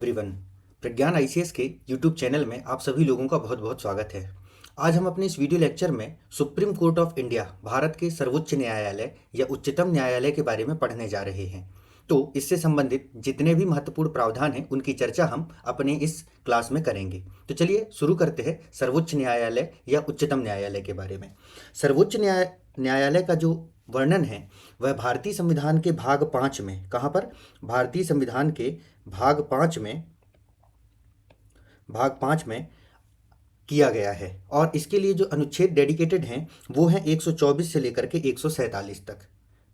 Everyone, प्रज्ञान ICS के YouTube channel में आप सभी लोगों का बहुत बहुत स्वागत है। आज हम अपने इस वीडियो लेक्चर में supreme court of India, Bharat के सर्वोच्च न्यायालय या उच्चतम न्यायालय के बारे में पढ़ने जा रहे हैं। तो इससे संबंधित जितने भी महत्वपूर्ण प्रावधान हैं उनकी चर्चा हम अपने इस क्लास में करेंगे। तो चलिए शुरू करते हैं सर्वोच्च न्यायालय या उच्चतम न्यायालय के बारे में। सर्वोच्च न्यायालय का जो वर्णन है वह भारतीय संविधान के भाग 5 में, कहाँ पर? भारतीय संविधान के भाग 5 में किया गया है। और इसके लिए जो अनुच्छेद डेडिकेटेड हैं वो हैं 124 से लेकर के 147 तक।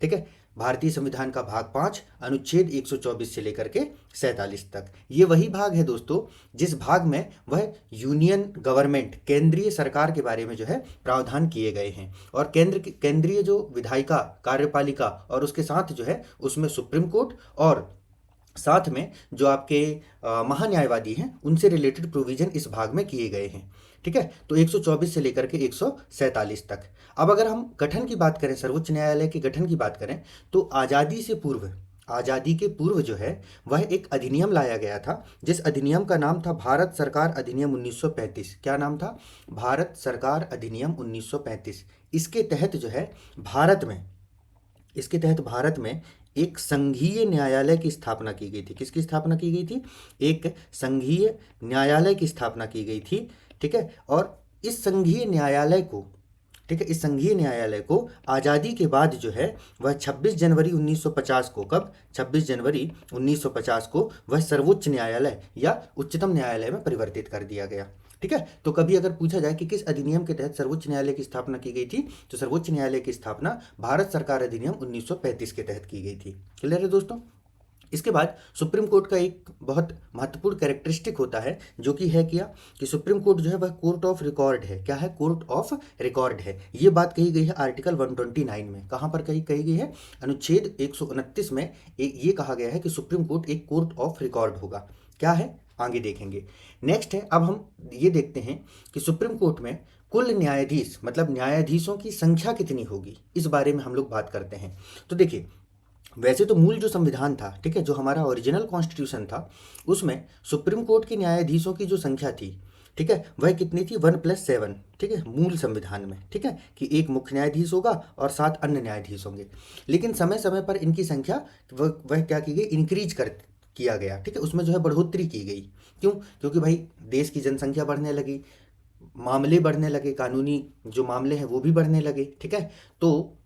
ठीक है, भारतीय संविधान का भाग 5 अनुच्छेद 124 से लेकर के 47 तक। ये वही भाग है दोस्तों जिस भाग में वह यूनियन गवर्नमेंट, केंद्रीय सरकार के बारे में जो है प्रावधान किए गए हैं। और केंद्रीय जो विधायिका, कार्यपालिका और उसके साथ जो है उसमें सुप्रीम कोर्ट और साथ में जो आपके महान्यायवादी हैं उनसे रिलेटेड प्रोविजन इस भाग में किए गए हैं। ठीक है, तो 124 से लेकर के 147 तक। अब अगर हम गठन की बात करें, सर्वोच्च न्यायालय के गठन की बात करें, तो आज़ादी के पूर्व जो है वह एक अधिनियम लाया गया था, जिस अधिनियम का नाम था भारत सरकार अधिनियम 1935। क्या नाम था? भारत सरकार अधिनियम 1935। इसके तहत जो है भारत में एक संघीय न्यायालय की स्थापना की गई थी। किसकी स्थापना की गई थी? एक संघीय न्यायालय की स्थापना की गई थी। ठीक है, और इस संघीय न्यायालय को आज़ादी के बाद जो है वह 26 जनवरी 1950 को, कब? 26 जनवरी 1950 को वह सर्वोच्च न्यायालय या उच्चतम न्यायालय में परिवर्तित कर दिया गया। ठीक है, तो कभी अगर पूछा जाए कि किस अधिनियम के तहत सर्वोच्च न्यायालय की स्थापना की गई थी, तो सर्वोच्च न्यायालय की स्थापना भारत सरकार अधिनियम 1935 के तहत की गई थी। क्लियर है दोस्तों? इसके बाद सुप्रीम कोर्ट का एक बहुत महत्वपूर्ण कैरेक्टरिस्टिक होता है, जो कि है क्या कि सुप्रीम कोर्ट जो है वह कोर्ट ऑफ रिकॉर्ड है। क्या है? कोर्ट ऑफ रिकॉर्ड है। ये बात कही गई है आर्टिकल 129 में। कहाँ पर कही गई है? अनुच्छेद 129 में ये कहा गया है कि सुप्रीम कोर्ट एक कोर्ट ऑफ रिकॉर्ड होगा। क्या है? आगे देखेंगे। नेक्स्ट है, अब हम ये देखते हैं कि सुप्रीम कोर्ट में कुल न्यायाधीश, मतलब न्यायाधीशों की संख्या कितनी होगी, इस बारे में हम लोग बात करते हैं। तो देखिए, वैसे तो मूल जो संविधान था, ठीक है, जो हमारा ओरिजिनल कॉन्स्टिट्यूशन था, उसमें सुप्रीम कोर्ट के न्यायाधीशों की जो संख्या थी, ठीक है, वह कितनी थी? 1+7। ठीक है, मूल संविधान में। ठीक है, कि एक मुख्य न्यायाधीश होगा और 7 अन्य न्यायाधीश होंगे। लेकिन समय समय पर इनकी संख्या वह क्या की गई? इंक्रीज किया गया। ठीक है, उसमें जो है बढ़ोतरी की गई। क्यों? क्योंकि भाई देश की जनसंख्या बढ़ने लगी, मामले बढ़ने लगे, कानूनी जो मामले हैं वो भी बढ़ने लगे। ठीक है, तो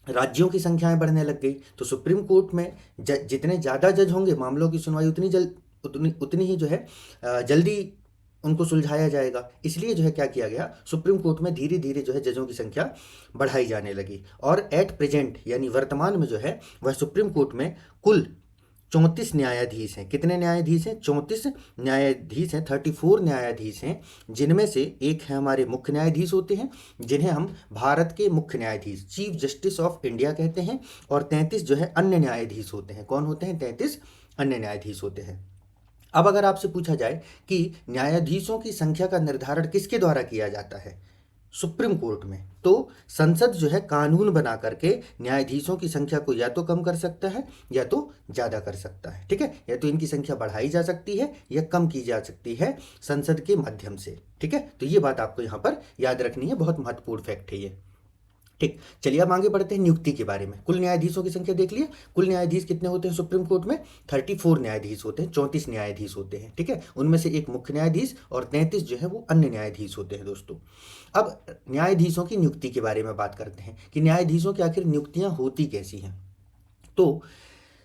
राज्यों की संख्याएं बढ़ने लग गई। तो सुप्रीम कोर्ट में जितने ज़्यादा जज होंगे, मामलों की सुनवाई उतनी ही जो है जल्दी उनको सुलझाया जाएगा। इसलिए जो है क्या किया गया, सुप्रीम कोर्ट में धीरे धीरे जो है जजों की संख्या बढ़ाई जाने लगी। और एट प्रेजेंट यानी वर्तमान में जो है वह सुप्रीम कोर्ट में कुल 34 न्यायाधीश हैं। कितने न्यायाधीश हैं? 34 न्यायाधीश हैं, 34 न्यायाधीश हैं, जिनमें से एक है हमारे मुख्य न्यायाधीश होते हैं, जिन्हें हम भारत के मुख्य न्यायाधीश, चीफ जस्टिस ऑफ इंडिया कहते हैं। और 33 जो है अन्य न्यायाधीश होते हैं। कौन होते हैं? 33 अन्य न्यायाधीश होते हैं। अब अगर आपसे पूछा जाए कि न्यायाधीशों की संख्या का निर्धारण किसके द्वारा किया जाता है? सुप्रीम कोर्ट में। तो संसद जो है कानून बना करके न्यायाधीशों की संख्या को या तो कम कर सकता है या तो ज़्यादा कर सकता है। ठीक है, या तो इनकी संख्या बढ़ाई जा सकती है या कम की जा सकती है संसद के माध्यम से। ठीक है, तो ये बात आपको यहाँ पर याद रखनी है, बहुत महत्वपूर्ण फैक्ट है ये। ठीक, चलिए अब आगे बढ़ते हैं नियुक्ति के बारे में। कुल न्यायाधीशों की संख्या देख लिए। कुल न्यायाधीश कितने होते हैं सुप्रीम कोर्ट में? 34 न्यायाधीश होते हैं, 34 न्यायाधीश होते हैं। ठीक है, उनमें से एक मुख्य न्यायाधीश और 33 जो है वो अन्य न्यायाधीश होते हैं दोस्तों। अब न्यायाधीशों की नियुक्ति के बारे में बात करते हैं कि न्यायाधीशों की आखिर नियुक्तियां होती कैसी हैं। तो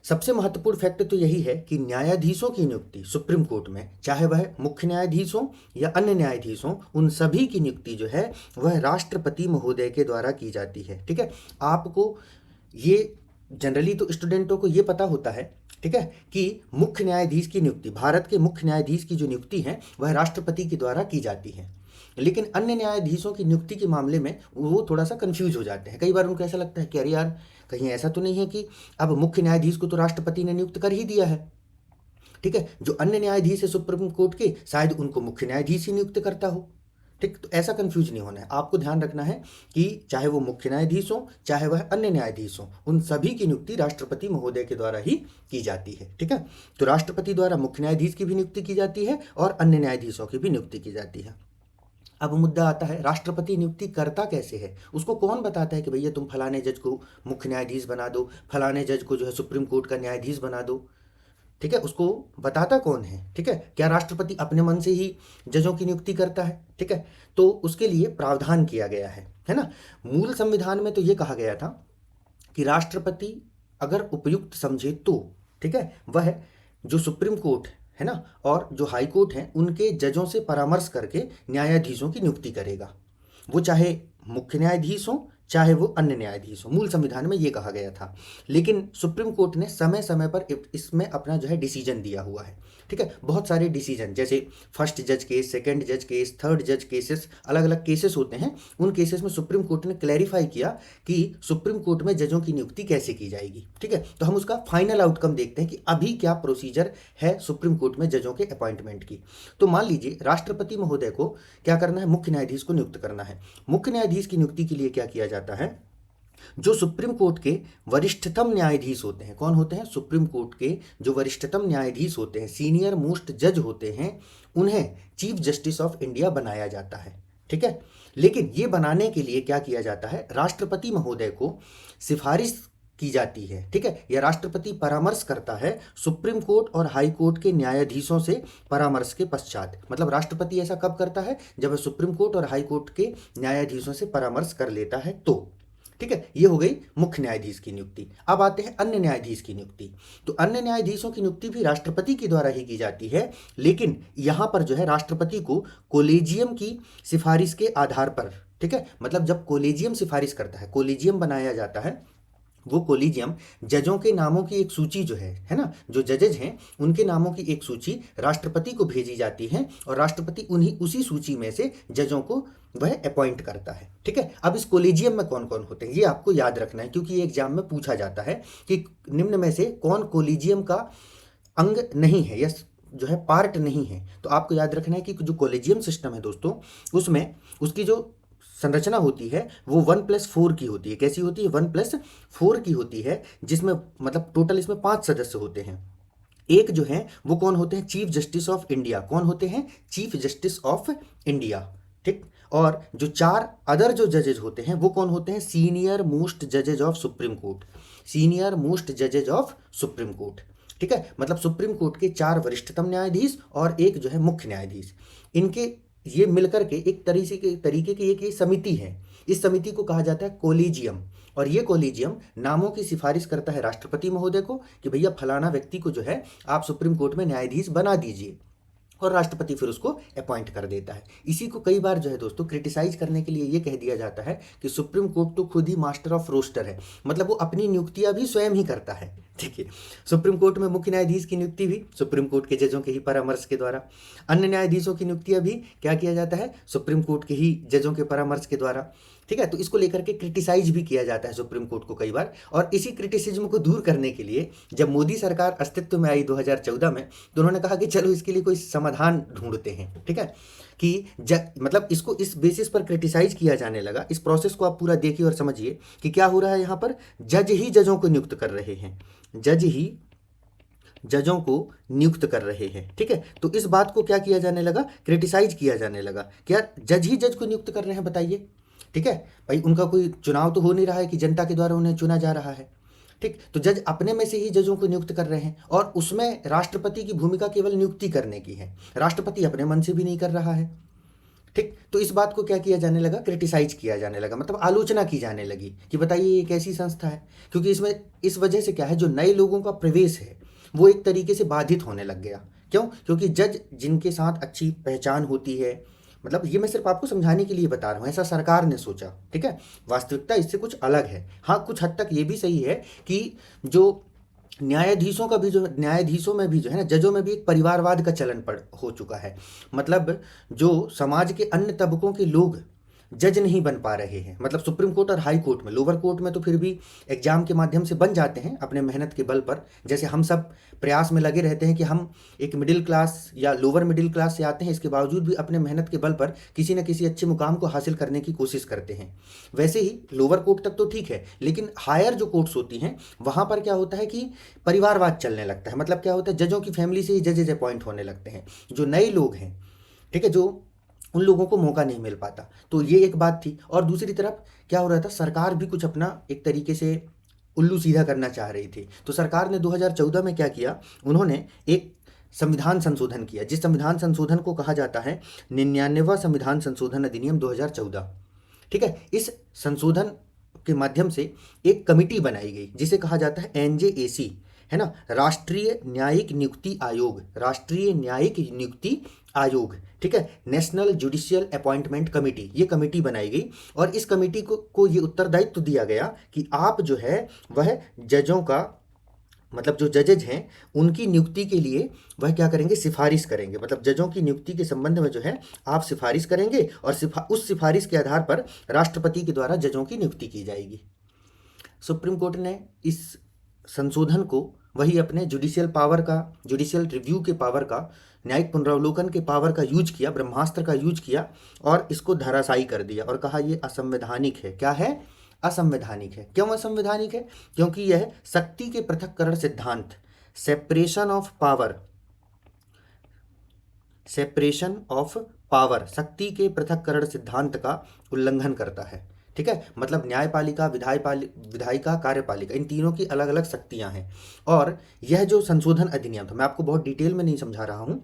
सबसे महत्वपूर्ण फैक्ट तो यही है कि न्यायाधीशों की नियुक्ति सुप्रीम कोर्ट में, चाहे वह मुख्य न्यायाधीश हो या अन्य न्यायाधीश हो, उन सभी की नियुक्ति जो है वह राष्ट्रपति महोदय के द्वारा की जाती है। ठीक है, आपको ये जनरली तो स्टूडेंटों को ये पता होता है, ठीक है, कि मुख्य न्यायाधीश की नियुक्ति, भारत के मुख्य न्यायाधीश की जो नियुक्ति है वह राष्ट्रपति के द्वारा की जाती है। लेकिन अन्य न्यायाधीशों की नियुक्ति के मामले में वो थोड़ा सा कंफ्यूज हो जाते हैं। कई बार उनको ऐसा लगता है कि अरे यार, कहीं ऐसा तो नहीं है कि अब मुख्य न्यायाधीश को तो राष्ट्रपति ने नियुक्त कर ही दिया है। ठीक है, जो अन्य न्यायाधीश है सुप्रीम कोर्ट के, शायद उनको मुख्य न्यायाधीश ही नियुक्त करता हो। ठीक, तो ऐसा कंफ्यूज नहीं होना है, आपको ध्यान रखना है कि चाहे वो मुख्य न्यायाधीश हो चाहे वह अन्य न्यायाधीश हो, उन सभी की नियुक्ति राष्ट्रपति महोदय के द्वारा ही की जाती है। ठीक है, तो राष्ट्रपति द्वारा मुख्य न्यायाधीश की भी नियुक्ति की जाती है और अन्य न्यायाधीशों की भी नियुक्ति की जाती है। अब मुद्दा आता है राष्ट्रपति नियुक्ति करता कैसे है, उसको कौन बताता है कि भैया तुम फलाने जज को मुख्य न्यायाधीश बना दो, फलाने जज को जो है सुप्रीम कोर्ट का न्यायाधीश बना दो। ठीक है, उसको बताता कौन है? ठीक है, क्या राष्ट्रपति अपने मन से ही जजों की नियुक्ति करता है? ठीक है, तो उसके लिए प्रावधान किया गया है ना। मूल संविधान में तो ये कहा गया था कि राष्ट्रपति अगर उपयुक्त समझे तो, ठीक है, वह जो सुप्रीम कोर्ट है ना और जो हाई कोर्ट है उनके जजों से परामर्श करके न्यायाधीशों की नियुक्ति करेगा, वो चाहे मुख्य न्यायाधीश हो चाहे वो अन्य न्यायाधीश हो। मूल संविधान में ये कहा गया था, लेकिन सुप्रीम कोर्ट ने समय समय पर इसमें अपना जो है डिसीजन दिया हुआ है। ठीक है, बहुत सारे डिसीजन, जैसे फर्स्ट जज केस, सेकंड जज केस, थर्ड जज केसेस, अलग अलग केसेस होते हैं। उन केसेस में सुप्रीम कोर्ट ने क्लैरिफाई किया कि सुप्रीम कोर्ट में जजों की नियुक्ति कैसे की जाएगी। ठीक है, तो हम उसका फाइनल आउटकम देखते हैं कि अभी क्या प्रोसीजर है सुप्रीम कोर्ट में जजों के अपॉइंटमेंट की। तो मान लीजिए राष्ट्रपति महोदय को क्या करना है, मुख्य न्यायाधीश को नियुक्त करना है। मुख्य न्यायाधीश की नियुक्ति के लिए क्या किया जाता है, जो सुप्रीम कोर्ट के वरिष्ठतम न्यायाधीश होते हैं, कौन होते हैं, सुप्रीम कोर्ट के जो वरिष्ठतम न्यायाधीश होते हैं, सीनियर मोस्ट जज होते हैं, उन्हें चीफ जस्टिस ऑफ इंडिया बनाया जाता है। ठीक है, लेकिन ये बनाने के लिए क्या किया जाता है, राष्ट्रपति महोदय को सिफारिश की जाती है। ठीक है, यह राष्ट्रपति परामर्श करता है सुप्रीम कोर्ट और हाई कोर्ट के न्यायाधीशों से परामर्श के पश्चात। मतलब राष्ट्रपति ऐसा कब करता है, जब वह सुप्रीम कोर्ट और हाई कोर्ट के न्यायाधीशों से परामर्श कर लेता है तो। ठीक है, ये हो गई मुख्य न्यायाधीश की नियुक्ति। अब आते हैं अन्य न्यायाधीश की नियुक्ति। तो अन्य न्यायाधीशों की नियुक्ति भी राष्ट्रपति के द्वारा ही की जाती है, लेकिन यहां पर जो है राष्ट्रपति को कोलेजियम की सिफारिश के आधार पर, ठीक है, मतलब जब कोलेजियम सिफारिश करता है, कोलेजियम बनाया जाता है, वो कोलिजियम जजों के नामों की एक सूची जो है ना, जो जजेज हैं उनके नामों की एक सूची राष्ट्रपति को भेजी जाती है और राष्ट्रपति उसी सूची में से जजों को वह अपॉइंट करता है। ठीक है, अब इस कोलिजियम में कौन कौन होते हैं ये आपको याद रखना है, क्योंकि ये एग्जाम में पूछा जाता है कि निम्न में से कौन कोलिजियम का अंग नहीं है या जो है पार्ट नहीं है। तो आपको याद रखना है कि जो कोलिजियम सिस्टम है दोस्तों, उसमें उसकी जो संरचना होती है वो 1+4 की होती है। कैसी होती है, 1+4 की होती है, जिसमें मतलब टोटल इसमें 5 सदस्य होते हैं। एक जो है वो कौन होते हैं, चीफ जस्टिस ऑफ इंडिया। कौन होते हैं, चीफ जस्टिस ऑफ इंडिया। ठीक, और जो 4 अदर जो जजेज होते हैं वो कौन होते हैं, सीनियर मोस्ट जजेज of supreme court. Senior most जजेज ऑफ सुप्रीम कोर्ट। ठीक है, मतलब सुप्रीम कोर्ट के 4 वरिष्ठतम न्यायाधीश और एक जो है मुख्य न्यायाधीश, इनके ये मिलकर के एक तरीके की एक समिति है। इस समिति को कहा जाता है कोलिजियम, और ये कोलिजियम नामों की सिफारिश करता है राष्ट्रपति महोदय को कि भैया फलाना व्यक्ति को जो है आप सुप्रीम कोर्ट में न्यायाधीश बना दीजिए, और राष्ट्रपति फिर उसको अपॉइंट कर देता है। इसी को कई बार जो है दोस्तों क्रिटिसाइज करने के लिए ये कह दिया जाता है कि सुप्रीम कोर्ट तो खुद ही मास्टर ऑफ रोस्टर है, मतलब वो अपनी नियुक्तियां भी स्वयं ही करता है। ठीक है, सुप्रीम कोर्ट में मुख्य न्यायाधीश की नियुक्ति भी सुप्रीम कोर्ट के जजों के ही परामर्श के द्वारा, अन्य न्यायाधीशों की नियुक्तियां भी क्या किया जाता है, सुप्रीम कोर्ट के ही जजों के परामर्श के द्वारा। ठीक है, तो इसको लेकर के क्रिटिसाइज भी किया जाता है सुप्रीम कोर्ट को कई बार, और इसी क्रिटिसिज्म को दूर करने के लिए जब मोदी सरकार अस्तित्व में आई 2014 में, तो उन्होंने कहा कि चलो इसके लिए कोई समाधान ढूंढते हैं। ठीक है, कि मतलब इसको इस बेसिस पर क्रिटिसाइज किया जाने लगा। इस प्रोसेस को आप पूरा देखिए और समझिए कि क्या हो रहा है यहाँ पर, जज ही जजों को नियुक्त कर रहे हैं, जज ही जजों को नियुक्त कर रहे हैं। ठीक है, तो इस बात को क्या किया जाने लगा, क्रिटिसाइज किया जाने लगा। क्या जज ही जज को नियुक्त कर रहे हैं, बताइए। ठीक है भाई, उनका कोई चुनाव तो हो नहीं रहा है कि जनता के द्वारा उन्हें चुना जा रहा है। ठीक, तो जज अपने में से ही जजों को नियुक्त कर रहे हैं, और उसमें राष्ट्रपति की भूमिका केवल नियुक्ति करने की है, राष्ट्रपति अपने मन से भी नहीं कर रहा है। ठीक, तो इस बात को क्या किया जाने लगा, क्रिटिसाइज किया जाने लगा, मतलब आलोचना की जाने लगी कि बताइए ये कैसी संस्था है। क्योंकि इसमें इस वजह से क्या है, जो नए लोगों का प्रवेश है वो एक तरीके से बाधित होने लग गया। क्यों, क्योंकि जज जिनके साथ अच्छी पहचान होती है, मतलब ये मैं सिर्फ आपको समझाने के लिए बता रहा हूँ, ऐसा सरकार ने सोचा। ठीक है, वास्तविकता इससे कुछ अलग है। हाँ, कुछ हद तक ये भी सही है कि जो न्यायाधीशों का भी जो न्यायाधीशों में भी जो है ना, जजों में भी एक परिवारवाद का चलन हो चुका है। मतलब जो समाज के अन्य तबकों के लोग जज नहीं बन पा रहे हैं, मतलब सुप्रीम कोर्ट और हाई कोर्ट में, लोअर कोर्ट में तो फिर भी एग्जाम के माध्यम से बन जाते हैं अपने मेहनत के बल पर, जैसे हम सब प्रयास में लगे रहते हैं कि हम एक मिडिल क्लास या लोअर मिडिल क्लास से आते हैं, इसके बावजूद भी अपने मेहनत के बल पर किसी न किसी अच्छे मुकाम को हासिल करने की कोशिश करते हैं। वैसे ही लोअर कोर्ट तक तो ठीक है, लेकिन हायर जो कोर्ट्स होती हैं वहाँ पर क्या होता है कि परिवारवाद चलने लगता है। मतलब क्या होता है, जजों की फैमिली से ही जजेज अपॉइंट होने लगते हैं, जो नए लोग हैं, ठीक है, जो उन लोगों को मौका नहीं मिल पाता। तो ये एक बात थी। और दूसरी तरफ क्या हो रहा था, सरकार भी कुछ अपना एक तरीके से उल्लू सीधा करना चाह रही थी। तो सरकार ने 2014 में क्या किया, उन्होंने एक संविधान संशोधन किया, जिस संविधान संशोधन को कहा जाता है 99वां संविधान संशोधन अधिनियम 2014। ठीक है, इस संशोधन के माध्यम से एक कमिटी बनाई गई जिसे कहा जाता है एनजेएसी, है ना, राष्ट्रीय न्यायिक नियुक्ति आयोग, राष्ट्रीय न्यायिक नियुक्ति आयोग, ठीक है, नेशनल जुडिशियल अपॉइंटमेंट कमेटी, ये कमेटी बनाई गई। और इस कमेटी को ये उत्तरदायित्व दिया गया कि आप जो है वह जजों का, मतलब जो जजेज हैं उनकी नियुक्ति के लिए वह क्या करेंगे, सिफारिश करेंगे। मतलब जजों की नियुक्ति के संबंध में जो है आप सिफारिश करेंगे और उस सिफारिश के आधार पर राष्ट्रपति के द्वारा जजों की नियुक्ति की जाएगी। सुप्रीम कोर्ट ने इस संशोधन को वही अपने जुडिशियल पावर का, जुडिशियल रिव्यू के पावर का, न्यायिक पुनरावलोकन के पावर का यूज किया, ब्रह्मास्त्र का यूज किया और इसको धराशायी कर दिया और कहा ये असंवैधानिक है। क्या है, असंवैधानिक है। क्यों असंवैधानिक है, क्योंकि यह शक्ति के पृथक्करण सिद्धांत, separation of power, separation of power, शक्ति के पृथक्करण सिद्धांत का उल्लंघन करता है। ठीक है, मतलब न्यायपालिका, विधायिका, कार्यपालिका, इन तीनों की अलग अलग शक्तियां हैं। और यह जो संशोधन अधिनियम था, मैं आपको बहुत डिटेल में नहीं समझा रहा हूं,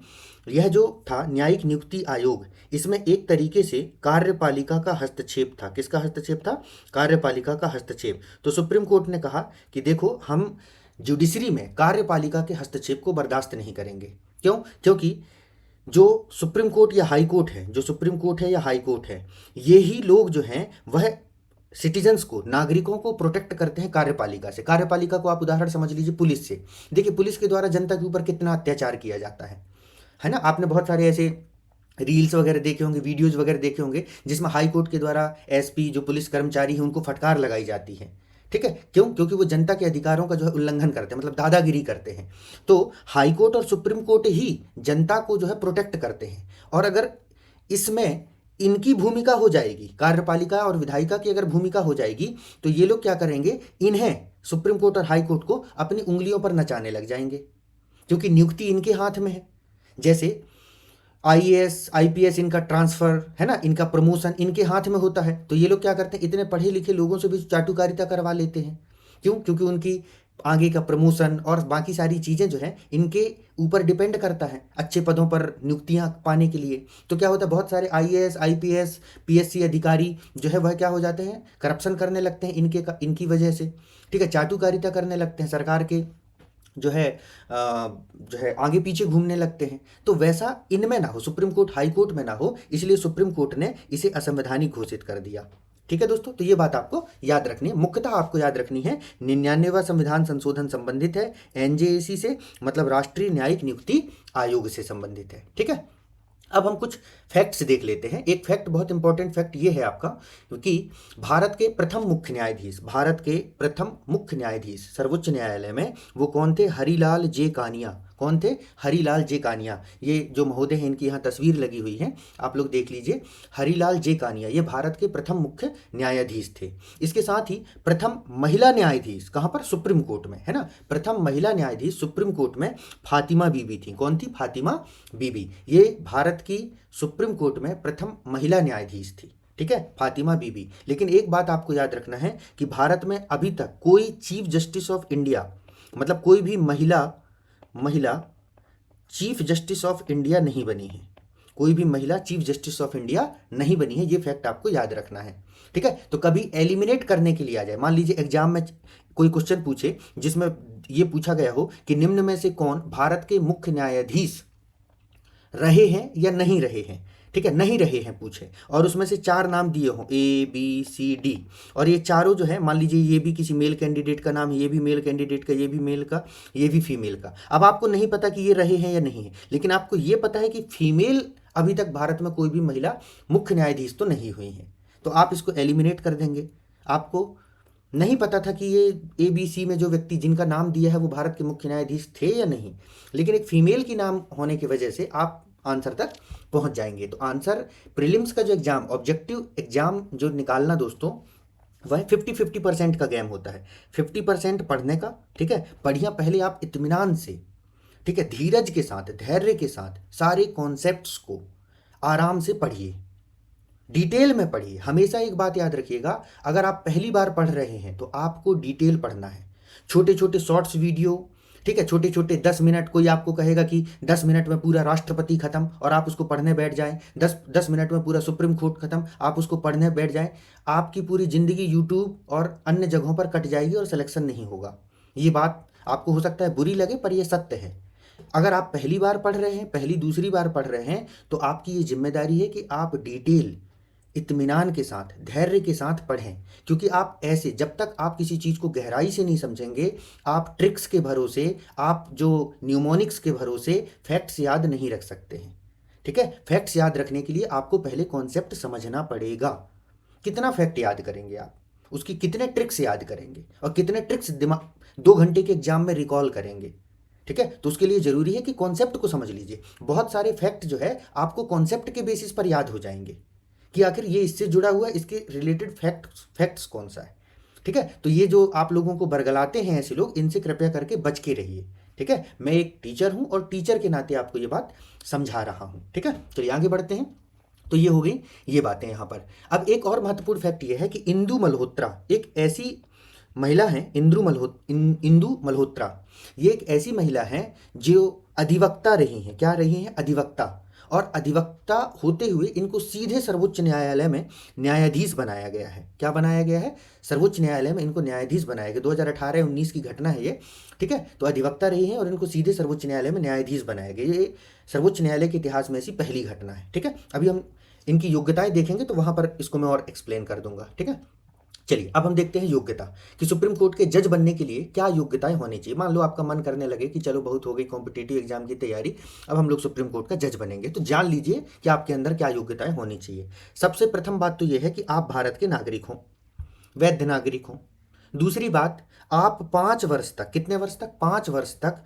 यह जो था न्यायिक नियुक्ति आयोग, इसमें एक तरीके से कार्यपालिका का हस्तक्षेप था। किसका हस्तक्षेप था, कार्यपालिका का हस्तक्षेप। तो सुप्रीम कोर्ट ने कहा कि देखो, हम जुडिशरी में कार्यपालिका के हस्तक्षेप को बर्दाश्त नहीं करेंगे। क्यों, क्योंकि जो सुप्रीम कोर्ट या हाई कोर्ट है, जो सुप्रीम कोर्ट है या हाई कोर्ट है, ये ही लोग जो हैं वह सिटीजन्स को, नागरिकों को प्रोटेक्ट करते हैं कार्यपालिका से। कार्यपालिका को आप उदाहरण समझ लीजिए पुलिस से। देखिए पुलिस के द्वारा जनता के ऊपर कितना अत्याचार किया जाता है ना। आपने बहुत सारे ऐसे रील्स वगैरह देखे होंगे, वीडियोज वगैरह देखे होंगे जिसमें हाई कोर्ट के द्वारा एसपी, जो पुलिस कर्मचारी हैं, उनको फटकार लगाई जाती है। ठीक है, क्यों, क्योंकि वो जनता के अधिकारों का जो है उल्लंघन करते हैं, मतलब दादागिरी करते हैं। तो हाई कोर्ट और सुप्रीम कोर्ट ही जनता को जो है प्रोटेक्ट करते हैं। और अगर इसमें इनकी भूमिका हो जाएगी, कार्यपालिका और विधायिका की अगर भूमिका हो जाएगी, तो ये लोग क्या करेंगे, इन्हें, सुप्रीम कोर्ट और हाई कोर्ट को अपनी उंगलियों पर नचाने लग जाएंगे, क्योंकि नियुक्ति इनके हाथ में है। जैसे आईएएस, आईपीएस, इनका ट्रांसफर है ना, इनका प्रमोशन इनके हाथ में होता है। तो ये लोग क्या करते हैं, इतने पढ़े लिखे लोगों से भी चाटुकारिता करवा लेते हैं। क्यों, क्योंकि उनकी आगे का प्रमोशन और बाकी सारी चीज़ें जो है इनके ऊपर डिपेंड करता है, अच्छे पदों पर नियुक्तियां पाने के लिए। तो क्या होता है, बहुत सारे आईएएस, आईपीएस, पीएससी अधिकारी जो है वह क्या हो जाते हैं, करप्शन करने लगते हैं इनकी वजह से। ठीक है, चाटुकारिता करने लगते हैं, सरकार के जो है आगे पीछे घूमने लगते हैं। तो वैसा इनमें ना हो, सुप्रीम कोर्ट हाई कोर्ट में ना हो, इसलिए सुप्रीम कोर्ट ने इसे असंवैधानिक घोषित कर दिया। ठीक है दोस्तों, तो ये बात आपको याद रखनी है, मुख्यतः आपको याद रखनी है। 99वां संविधान संशोधन संबंधित है एनजेएसी से, मतलब राष्ट्रीय न्यायिक नियुक्ति आयोग से संबंधित है। ठीक है, अब हम कुछ फैक्ट्स देख लेते हैं। एक फैक्ट, बहुत इंपॉर्टेंट फैक्ट ये है आपका कि भारत के प्रथम मुख्य न्यायाधीश, भारत के प्रथम मुख्य न्यायाधीश सर्वोच्च न्यायालय में, वो कौन थे, हरिलाल जे कानिया। कौन थे, हरिलाल जे कानिया। ये जो महोदय हैं इनकी यहाँ तस्वीर लगी हुई है, आप लोग देख लीजिए, हरिलाल जे कानिया, ये भारत के प्रथम मुख्य न्यायाधीश थे। इसके साथ ही प्रथम महिला न्यायाधीश, कहाँ पर, सुप्रीम कोर्ट में, है ना, प्रथम महिला न्यायाधीश सुप्रीम कोर्ट में फातिमा बीबी थी। कौन थी, फातिमा बीबी। ये भारत की सुप्रीम कोर्ट में प्रथम महिला न्यायाधीश थी। ठीक है, फातिमा बीबी। लेकिन एक बात आपको याद रखना है कि भारत में अभी तक कोई चीफ जस्टिस ऑफ इंडिया, मतलब कोई भी महिला चीफ जस्टिस ऑफ इंडिया नहीं बनी है। कोई भी महिला चीफ जस्टिस ऑफ इंडिया नहीं बनी है, ये फैक्ट आपको याद रखना है। ठीक है, तो कभी एलिमिनेट करने के लिए आ जाए, मान लीजिए एग्जाम में कोई क्वेश्चन पूछे जिसमें ये पूछा गया हो कि निम्न में से कौन भारत के मुख्य न्यायाधीश रहे हैं या नहीं रहे हैं, ठीक है, नहीं रहे हैं पूछे, और उसमें से 4 नाम दिए हों, ABCD, और ये चारों जो है, मान लीजिए ये भी किसी मेल कैंडिडेट का नाम है, ये भी मेल कैंडिडेट का, ये भी मेल का, ये भी फीमेल का। अब आपको नहीं पता कि ये रहे हैं या नहीं है, लेकिन आपको ये पता है कि फीमेल अभी तक भारत में कोई भी महिला मुख्य न्यायाधीश तो नहीं हुई है। तो आप इसको एलिमिनेट कर देंगे। आपको नहीं पता था कि ये ABC में जो व्यक्ति जिनका नाम दिया है वो भारत के मुख्य न्यायाधीश थे या नहीं, लेकिन एक फीमेल की नाम होने की वजह से आप आंसर तक पहुंच जाएंगे। तो आंसर प्रीलिम्स का जो एग्जाम, ऑब्जेक्टिव एग्जाम जो निकालना दोस्तों, वह 50-50% का गेम होता है। 50% पढ़ने का, ठीक है, पढ़िए पहले आप इत्मीनान से, ठीक है, धीरज के साथ, धैर्य के साथ सारे कॉन्सेप्ट्स को आराम से पढ़िए, डिटेल में पढ़िए। हमेशा एक बात याद रखिएगा, अगर आप पहली बार पढ़ रहे हैं तो आपको डिटेल पढ़ना है। छोटे छोटे शॉर्ट्स वीडियो, ठीक है, छोटे छोटे 10 मिनट, कोई आपको कहेगा कि 10 मिनट में पूरा राष्ट्रपति खत्म और आप उसको पढ़ने बैठ जाएं, 10 मिनट में पूरा सुप्रीम कोर्ट खत्म, आप उसको पढ़ने बैठ जाएं, आपकी पूरी ज़िंदगी यूट्यूब और अन्य जगहों पर कट जाएगी और सिलेक्शन नहीं होगा। ये बात आपको हो सकता है बुरी लगे, पर यह सत्य है। अगर आप पहली बार पढ़ रहे हैं, पहली दूसरी बार पढ़ रहे हैं, तो आपकी ये जिम्मेदारी है कि आप डिटेल, इत्मीनान के साथ, धैर्य के साथ पढ़ें। क्योंकि आप ऐसे, जब तक आप किसी चीज़ को गहराई से नहीं समझेंगे, आप ट्रिक्स के भरोसे, आप जो न्यूमोनिक्स के भरोसे फैक्ट्स याद नहीं रख सकते हैं। ठीक है, फैक्ट्स याद रखने के लिए आपको पहले कॉन्सेप्ट समझना पड़ेगा। कितना फैक्ट याद करेंगे आप, उसकी कितने ट्रिक्स याद करेंगे और कितने ट्रिक्स दिमाग 2 घंटे के एग्जाम में रिकॉल करेंगे। ठीक है, तो उसके लिए ज़रूरी है कि कॉन्सेप्ट को समझ लीजिए। बहुत सारे फैक्ट जो है आपको कॉन्सेप्ट के बेसिस पर याद हो जाएंगे कि आखिर ये इससे जुड़ा हुआ है, इसके रिलेटेड फैक्ट्स कौन सा है। ठीक है, तो ये जो आप लोगों को बरगलाते हैं ऐसे लोग, इनसे कृपया करके बच के रहिए। ठीक है, मैं एक टीचर हूं और टीचर के नाते आपको ये बात समझा रहा हूं। ठीक है, चलिए आगे बढ़ते हैं। तो ये हो गई ये बातें यहाँ पर। अब एक और महत्वपूर्ण फैक्ट ये है कि इंदु मल्होत्रा एक ऐसी महिला है, इंदु मल्होत्रा, ये एक ऐसी महिला है जो अधिवक्ता रही हैं। क्या रही हैं? अधिवक्ता। और अधिवक्ता होते हुए इनको सीधे सर्वोच्च न्यायालय में न्यायाधीश बनाया गया है। क्या बनाया गया है? सर्वोच्च न्यायालय में इनको न्यायाधीश बनाया गया। 2018-19 की घटना है ये। ठीक है, तो अधिवक्ता रही हैं और इनको सीधे सर्वोच्च न्यायालय में न्यायाधीश बनाया गया। ये सर्वोच्च न्यायालय के इतिहास में ऐसी पहली घटना है। ठीक है, अभी हम इनकी योग्यताएं देखेंगे तो वहां पर इसको मैं और एक्सप्लेन कर दूंगा। ठीक है, चलिए अब हम देखते हैं योग्यता कि सुप्रीम कोर्ट के जज बनने के लिए क्या योग्यताएं होनी चाहिए। मान लो आपका मन करने लगे कि चलो बहुत हो गई कॉम्पिटिटिव एग्जाम की तैयारी, अब हम लोग सुप्रीम कोर्ट का जज बनेंगे, तो जान लीजिए कि आपके अंदर क्या योग्यताएं होनी चाहिए। सबसे प्रथम बात तो यह है कि आप भारत के नागरिक हों, वैध नागरिक हों। दूसरी बात, आप 5 वर्ष तक, कितने वर्ष तक? 5 वर्ष तक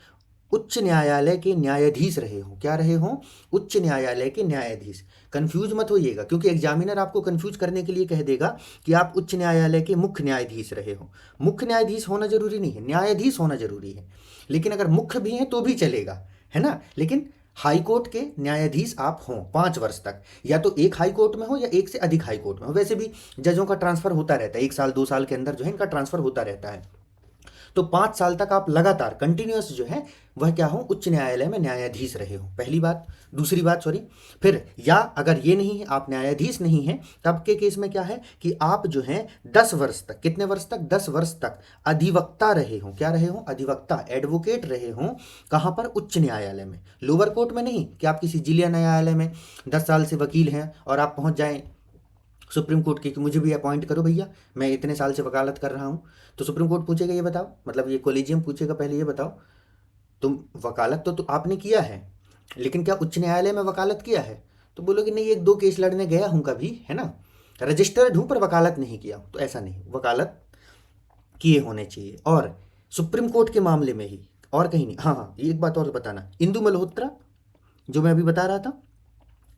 उच्च न्यायालय के न्यायाधीश रहे हों। क्या रहे हों? उच्च न्यायालय के न्यायाधीश। कंफ्यूज मत होइएगा, क्योंकि एग्जामिनर आपको कंफ्यूज करने के लिए कह देगा कि आप उच्च न्यायालय के मुख्य न्यायाधीश रहे हो। मुख्य न्यायाधीश होना जरूरी नहीं है, न्यायाधीश होना जरूरी है। लेकिन अगर मुख्य भी हैं तो भी चलेगा, है ना। लेकिन हाई कोर्ट के न्यायाधीश आप हों 5 वर्ष तक, या तो एक हाई कोर्ट में हो या एक से अधिक हाई कोर्ट में हो। वैसे भी जजों का ट्रांसफर होता रहता है, 1 साल 2 साल के अंदर जो है इनका ट्रांसफर होता रहता है। तो 5 साल तक आप लगातार कंटिन्यूअस जो है वह क्या हो? उच्च न्यायालय में न्यायाधीश रहे हो, पहली बात। दूसरी बात, सॉरी, फिर या अगर ये नहीं है, आप न्यायाधीश नहीं हैं, तब के केस में क्या है कि आप जो हैं 10 वर्ष तक, कितने वर्ष तक? 10 वर्ष तक अधिवक्ता रहे हो। क्या रहे हो? अधिवक्ता, एडवोकेट रहे हो। कहाँ पर? उच्च न्यायालय में, लोअर कोर्ट में नहीं कि आप किसी जिला न्यायालय में 10 साल से वकील हैं और आप पहुंच जाएं सुप्रीम कोर्ट की कि मुझे भी अपॉइंट करो भैया, मैं इतने साल से वकालत कर रहा हूँ। तो सुप्रीम कोर्ट पूछेगा ये बताओ, मतलब ये कॉलेजियम पूछेगा पहले ये बताओ, तुम वकालत तो आपने किया है, लेकिन क्या उच्च न्यायालय में वकालत किया है? तो बोलोगे नहीं, 1-2 केस लड़ने गया हूँ कभी, है ना, रजिस्टर्ड हूँ पर वकालत नहीं किया हूँ। तो ऐसा नहीं, वकालत किए होने चाहिए, और सुप्रीम कोर्ट के मामले में ही, और कहीं नहीं। हाँ हाँ, ये एक बात और बताना, इंदु मल्होत्रा जो मैं अभी बता रहा था,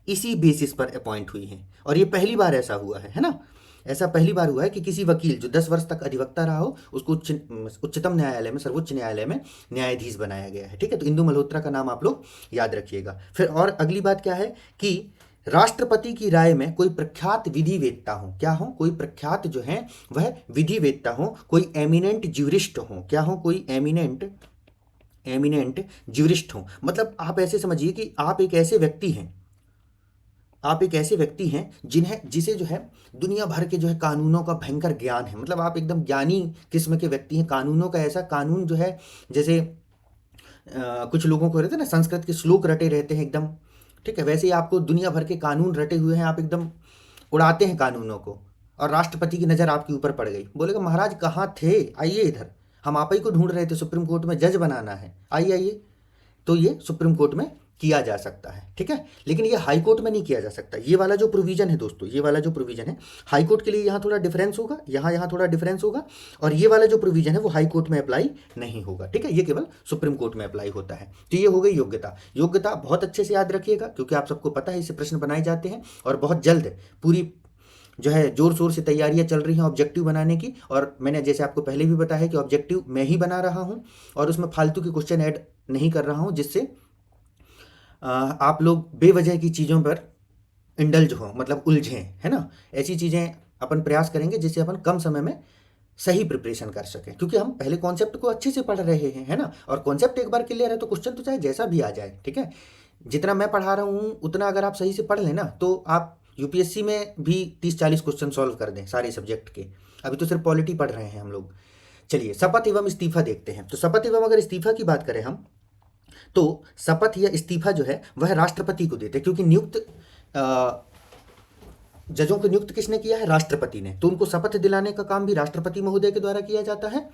इसी बेसिस पर अपॉइंट हुई हैं, और ये पहली बार ऐसा हुआ है ना। ऐसा पहली बार हुआ है कि किसी वकील जो 10 वर्ष तक अधिवक्ता रहा हो उसको उच्चतम न्यायालय में, सर्वोच्च न्यायालय में न्यायाधीश बनाया गया है। ठीक है, तो इंदु मल्होत्रा का नाम आप लोग याद रखिएगा। फिर और अगली बात क्या है कि राष्ट्रपति की राय में कोई प्रख्यात विधिवेत्ता हो। क्या हो? कोई प्रख्यात जो है वह विधिवेत्ता हो, कोई एमिनेंट ज्यूरिस्ट हो। क्या हो? कोई एमिनेंट ज्यूरिस्ट हो। मतलब आप ऐसे समझिए कि आप एक ऐसे व्यक्ति हैं, आप एक ऐसे व्यक्ति हैं जिसे जो है दुनिया भर के जो है कानूनों का भयंकर ज्ञान है। मतलब आप एकदम ज्ञानी किस्म के व्यक्ति हैं। कानूनों का ऐसा कानून जो है, जैसे कुछ लोगों को रहते हैं ना, संस्कृत के श्लोक रटे रहते हैं एकदम, ठीक है, वैसे ही आपको दुनिया भर के कानून रटे हुए हैं। आप एकदम उड़ाते हैं कानूनों को, और राष्ट्रपति की नज़र आपके ऊपर पड़ गई, बोलेगा महाराज कहाँ थे, आइए इधर, हम आप ही को ढूंढ रहे थे, सुप्रीम कोर्ट में जज बनाना है, आइए आइए। तो ये सुप्रीम कोर्ट में किया जा सकता है, ठीक है। लेकिन ये हाई कोर्ट में नहीं किया जा सकता। ये वाला जो प्रोविजन है दोस्तों, ये वाला जो प्रोविजन है हाई कोर्ट के लिए यहाँ थोड़ा डिफरेंस होगा, यहाँ थोड़ा डिफरेंस होगा, और ये वाला जो प्रोविजन है वो हाई कोर्ट में अप्लाई नहीं होगा, ठीक है। ये केवल सुप्रीम कोर्ट में अप्लाई होता है। तो ये हो गई योग्यता। योग्यता बहुत अच्छे से याद रखिएगा, क्योंकि आप सबको पता है इससे प्रश्न बनाए जाते हैं, और बहुत जल्द पूरी जो है जोर शोर से तैयारियां चल रही हैं ऑब्जेक्टिव बनाने की। और मैंने जैसे आपको पहले भी बताया है कि ऑब्जेक्टिव मैं ही बना रहा हूं, और उसमें फालतू के क्वेश्चन ऐड नहीं कर रहा हूं, जिससे आप लोग बेवजह की चीज़ों पर इंडल्ज हो, मतलब उलझें, है ना। ऐसी चीज़ें अपन प्रयास करेंगे जिससे अपन कम समय में सही प्रिपरेशन कर सकें, क्योंकि हम पहले कॉन्सेप्ट को अच्छे से पढ़ रहे हैं, है ना। और कॉन्सेप्ट एक बार क्लियर है तो क्वेश्चन तो चाहे जैसा भी आ जाए, ठीक है। जितना मैं पढ़ा रहा हूँ उतना अगर आप सही से पढ़ लें ना, तो आप यूपीएससी में भी 30-40 क्वेश्चन सॉल्व कर दें सारे सब्जेक्ट के। अभी तो सिर्फ पॉलिटी पढ़ रहे हैं हम लोग। चलिए शपथ एवं इस्तीफा देखते हैं। तो शपथ एवं अगर इस्तीफा की बात करें हम, तो शपथ या इस्तीफा जो है वह राष्ट्रपति को देते हैं, क्योंकि नियुक्त जजों को नियुक्त किसने किया है? राष्ट्रपति ने। तो उनको शपथ दिलाने का काम भी राष्ट्रपति महोदय के द्वारा किया जाता है,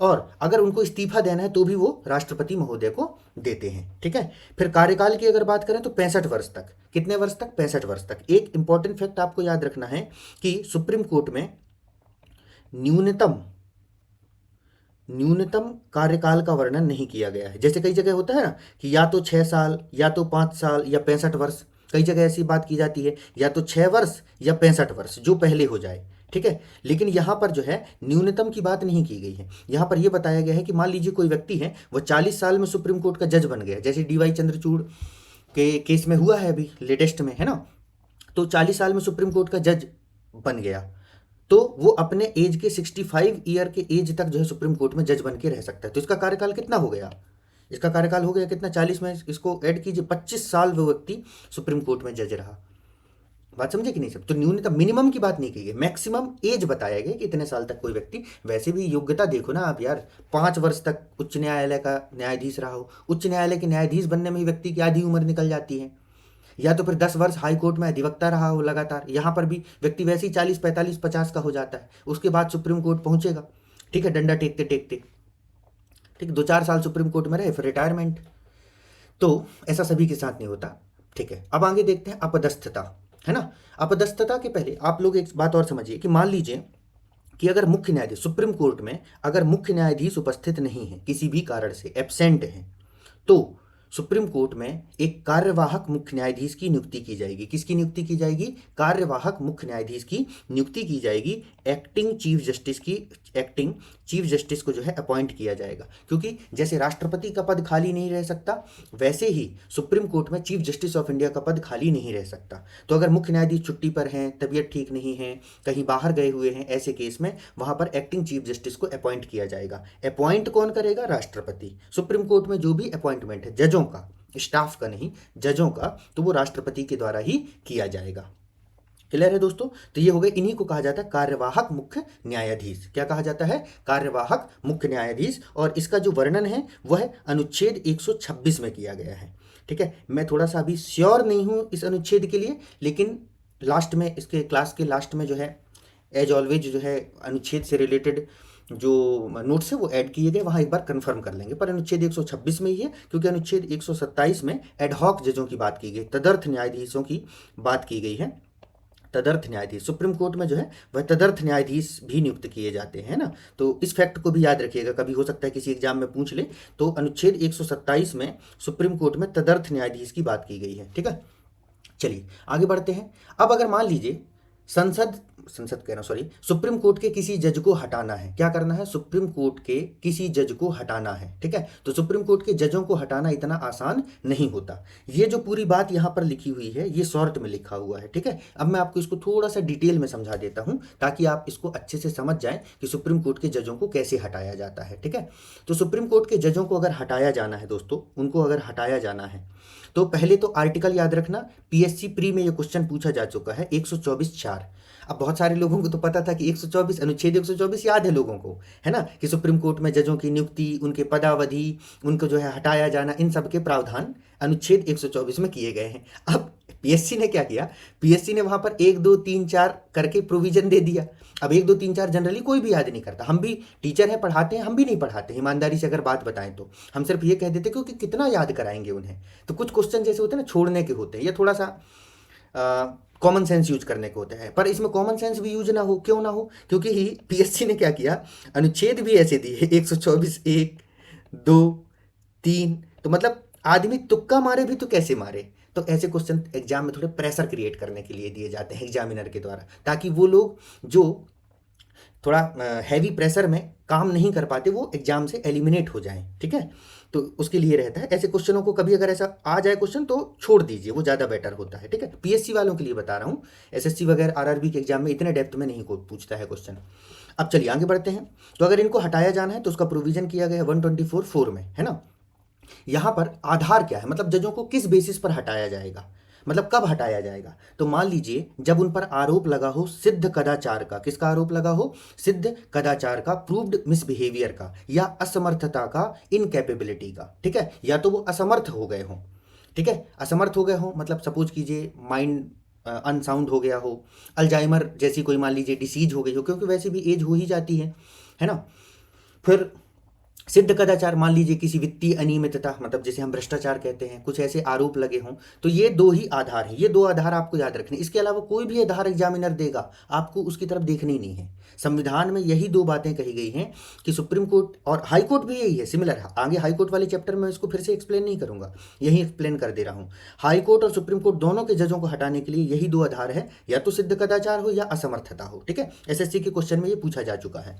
और अगर उनको इस्तीफा देना है तो भी वो राष्ट्रपति महोदय को देते हैं, ठीक है। फिर कार्यकाल की अगर बात करें तो 65 वर्ष तक। कितने वर्ष तक? 65 वर्ष तक। एक इंपॉर्टेंट फैक्ट आपको याद रखना है कि सुप्रीम कोर्ट में न्यूनतम कार्यकाल का वर्णन नहीं किया गया है। जैसे कई जगह होता है ना कि या तो 6 साल, या तो 5 साल, या 65 वर्ष। कई जगह ऐसी बात की जाती है, या तो 6 वर्ष या 65 वर्ष, जो पहले हो जाए, ठीक है। लेकिन यहाँ पर जो है न्यूनतम की बात नहीं की गई है। यहाँ पर यह बताया गया है कि मान लीजिए कोई व्यक्ति है, वो 40 साल में सुप्रीम कोर्ट का जज बन गया, जैसे डीवाई चंद्रचूड़ के केस में हुआ है अभी लेटेस्ट में, है ना। तो 40 साल में सुप्रीम कोर्ट का जज बन गया, तो वो अपने एज के 65 ईयर के एज तक जो है सुप्रीम कोर्ट में जज बन के रह सकता है। तो इसका कार्यकाल कितना हो गया? इसका कार्यकाल हो गया कितना? 40 में इसको ऐड कीजिए, 25 साल वो व्यक्ति सुप्रीम कोर्ट में जज रहा। बात समझे कि नहीं सब? तो न्यूनतम, मिनिमम की बात नहीं की गई, मैक्सिमम एज बताया गया कि इतने साल तक कोई व्यक्ति। वैसे भी योग्यता देखो ना आप यार, 5 वर्ष तक उच्च न्यायालय का न्यायाधीश रहा हो। उच्च न्यायालय के न्यायाधीश बनने में ही व्यक्ति की आधी उम्र निकल जाती है। या तो फिर 10 वर्ष हाई कोर्ट में अधिवक्ता रहा हो लगातार, यहाँ पर भी व्यक्ति वैसे ही 40, 45, 50 का हो जाता है। उसके बाद सुप्रीम कोर्ट पहुंचेगा, ठीक है, डंडा टेकते टेकते, ठीक, 2-4 साल सुप्रीम कोर्ट में रहे, फिर रिटायरमेंट। तो ऐसा सभी के साथ नहीं होता, ठीक है। अब आगे देखते हैं अपदस्थता, है ना। अपदस्थता के पहले आप लोग एक बात और समझिए कि मान लीजिए कि अगर मुख्य न्यायाधीश सुप्रीम कोर्ट में, अगर मुख्य न्यायाधीश उपस्थित नहीं है, किसी भी कारण से एब्सेंट है, तो सुप्रीम कोर्ट में एक कार्यवाहक मुख्य न्यायाधीश की नियुक्ति की जाएगी। किसकी नियुक्ति की जाएगी? कार्यवाहक मुख्य न्यायाधीश की नियुक्ति की जाएगी। एक्टिंग चीफ जस्टिस को जो है अपॉइंट किया जाएगा, क्योंकि जैसे राष्ट्रपति का पद खाली नहीं रह सकता, वैसे ही सुप्रीम कोर्ट में चीफ जस्टिस ऑफ इंडिया का पद खाली नहीं रह सकता। तो अगर मुख्य न्यायाधीश छुट्टी पर हैं, तबीयत ठीक नहीं है, कहीं बाहर गए हुए हैं, ऐसे केस में वहां पर एक्टिंग चीफ जस्टिस को अपॉइंट किया जाएगा। अपॉइंट कौन करेगा? राष्ट्रपति। सुप्रीम कोर्ट में जो भी अपॉइंटमेंट है जजों का, स्टाफ का नहीं, जजों का, तो वो राष्ट्रपति के द्वारा ही किया जाएगा। क्लियर है दोस्तों? तो ये हो गए, इन्हीं को कहा जाता है कार्यवाहक मुख्य न्यायाधीश। क्या कहा जाता है? कार्यवाहक मुख्य न्यायाधीश। और इसका जो वर्णन है वह अनुच्छेद 126 में किया गया है, ठीक है। मैं थोड़ा सा अभी श्योर नहीं हूं इस अनुच्छेद के लिए, लेकिन लास्ट में, इसके क्लास के लास्ट में जो है एज ऑलवेज जो है अनुच्छेद से रिलेटेड जो नोट्स है वो ऐड किए गए, वहां एक बार कंफर्म कर लेंगे। पर अनुच्छेद 126 में ही है, क्योंकि अनुच्छेद 127 में एडहॉक जजों की बात की गई, तदर्थ न्यायाधीशों की बात की गई है। तदर्थ न्यायाधीश सुप्रीम कोर्ट में जो है वह तदर्थ न्यायाधीश भी नियुक्त किए जाते हैं ना। तो इस फैक्ट को भी याद रखिएगा, कभी हो सकता है किसी एग्जाम में पूछ ले। तो अनुच्छेद 127 में सुप्रीम कोर्ट में तदर्थ न्यायाधीश की बात की गई है, ठीक है। चलिए आगे बढ़ते हैं। अब अगर मान लीजिए सुप्रीम कोर्ट के किसी जज को हटाना है, क्या करना है? सुप्रीम कोर्ट के किसी जज को हटाना है, ठीक है। तो सुप्रीम कोर्ट के जजों को हटाना इतना आसान नहीं होता। ये जो पूरी बात यहाँ पर लिखी हुई है, ये शॉर्ट में लिखा हुआ है, ठीक है। अब मैं आपको इसको थोड़ा सा डिटेल में समझा देता हूँ, ताकि आप इसको अच्छे से समझ जाएं कि सुप्रीम कोर्ट के जजों को कैसे हटाया जाता है, ठीक है। तो सुप्रीम कोर्ट के जजों को अगर हटाया जाना है दोस्तों, उनको अगर हटाया जाना है, तो पहले तो आर्टिकल याद रखना। पीएससी प्री में ये क्वेश्चन पूछा जा चुका है, 124(4). अब बहुत सारे लोगों को तो पता था कि 124, अनुच्छेद 124 याद है लोगों को, है ना, कि सुप्रीम कोर्ट में जजों की नियुक्ति, उनके पदावधि, उनको जो है हटाया जाना, इन सब के प्रावधान अनुच्छेद 124 में किए गए हैं। अब पीएससी ने क्या किया, पीएससी ने वहां पर 1 2 3 4 करके प्रोविजन दे दिया। अब 1 2 3 4 जनरली कोई भी याद नहीं करता, हम भी टीचर हैं पढ़ाते हैं, हम भी नहीं पढ़ाते ईमानदारी से अगर बात बताएं तो। हम सिर्फ ये कह देते क्योंकि कितना याद कराएंगे उन्हें। तो कुछ क्वेश्चन जैसे होते हैं ना छोड़ने के होते हैं, या थोड़ा सा कॉमन सेंस यूज करने को होते हैं, पर इसमें कॉमन सेंस भी यूज ना हो, क्यों ना हो, क्योंकि ही पीएससी ने क्या किया, अनुच्छेद भी ऐसे दिए 124 1 2 3। तो मतलब आदमी तुक्का मारे भी तो कैसे मारे। तो ऐसे क्वेश्चन एग्जाम में थोड़े प्रेशर क्रिएट करने के लिए दिए जाते हैं एग्जामिनर के द्वारा, ताकि वो लोग जो थोड़ा हैवी प्रेशर में काम नहीं कर पाते वो एग्जाम से एलिमिनेट हो जाएं। ठीक है, तो उसके लिए रहता है ऐसे क्वेश्चनों को, कभी अगर ऐसा आ जाए क्वेश्चन तो छोड़ दीजिए, वो ज़्यादा बेटर होता है। ठीक है, पीएससी वालों के लिए बता रहा हूँ, एसएससी वगैरह आरआरबी के एग्जाम में इतने डेप्थ में नहीं कोई पूछता है क्वेश्चन। अब चलिए आगे बढ़ते हैं। तो अगर इनको हटाया जाना है तो उसका प्रोविजन किया गया है 124(4) में, है ना। यहाँ पर आधार क्या है, मतलब जजों को किस बेसिस पर हटाया जाएगा, मतलब कब हटाया जाएगा। तो मान लीजिए जब उन पर आरोप लगा हो सिद्ध कदाचार का, किसका आरोप लगा हो, सिद्ध कदाचार का, प्रूव्ड मिसबिहेवियर का, या असमर्थता का, इनकैपेबिलिटी का। ठीक है, या तो वो असमर्थ हो गए हों, ठीक है, असमर्थ हो गए हों, मतलब सपोज कीजिए माइंड अनसाउंड हो गया हो, अल्जाइमर जैसी कोई मान लीजिए डिसीज हो गई हो, क्योंकि वैसे भी एज हो ही जाती है ना। फिर सिद्ध कदाचार, मान लीजिए किसी वित्तीय अनियमितता, मतलब जिसे हम भ्रष्टाचार कहते हैं, कुछ ऐसे आरोप लगे हों। तो ये दो ही आधार हैं, ये दो आधार आपको याद रखने, इसके अलावा कोई भी आधार एग्जामिनर देगा आपको उसकी तरफ देखनी नहीं है। संविधान में यही दो बातें कही गई हैं कि सुप्रीम कोर्ट और हाई कोर्ट भी यही है, सिमिलर। आगे हाई कोर्ट वाले चैप्टर में इसको फिर से एक्सप्लेन नहीं करूंगा, यही एक्सप्लेन कर दे रहा हूँ। हाई कोर्ट और सुप्रीम कोर्ट दोनों के जजों को हटाने के लिए यही दो आधार है, या तो सिद्ध कदाचार हो या असमर्थता हो। ठीक है, एसएससी के क्वेश्चन में ये पूछा जा चुका है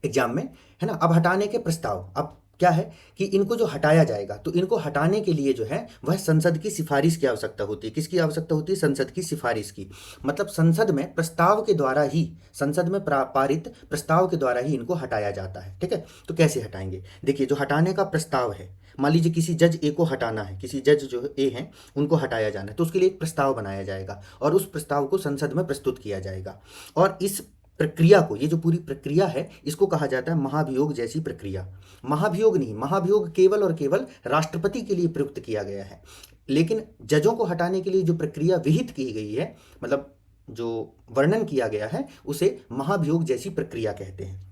एग्जाम में, है ना। अब हटाने के प्रस्ताव, अब क्या है कि इनको जो हटाया जाएगा, तो इनको हटाने के लिए जो है वह संसद की सिफारिश की आवश्यकता होती है। किसकी आवश्यकता होती है, संसद की सिफारिश की, मतलब संसद में प्रस्ताव के द्वारा ही, संसद में पारित प्रस्ताव के द्वारा ही इनको हटाया जाता है। ठीक है, तो कैसे हटाएंगे, देखिए जो हटाने का प्रस्ताव है, मान लीजिए किसी जज ए को हटाना है, किसी जज जो ए हैं उनको हटाया जाना है, तो उसके लिए एक प्रस्ताव बनाया जाएगा और उस प्रस्ताव को संसद में प्रस्तुत किया जाएगा। और इस प्रक्रिया को, ये जो पूरी प्रक्रिया है, इसको कहा जाता है महाभियोग जैसी प्रक्रिया। महाभियोग नहीं, महाभियोग केवल और केवल राष्ट्रपति के लिए प्रयुक्त किया गया है, लेकिन जजों को हटाने के लिए जो प्रक्रिया विहित की गई है, मतलब जो वर्णन किया गया है, उसे महाभियोग जैसी प्रक्रिया कहते हैं।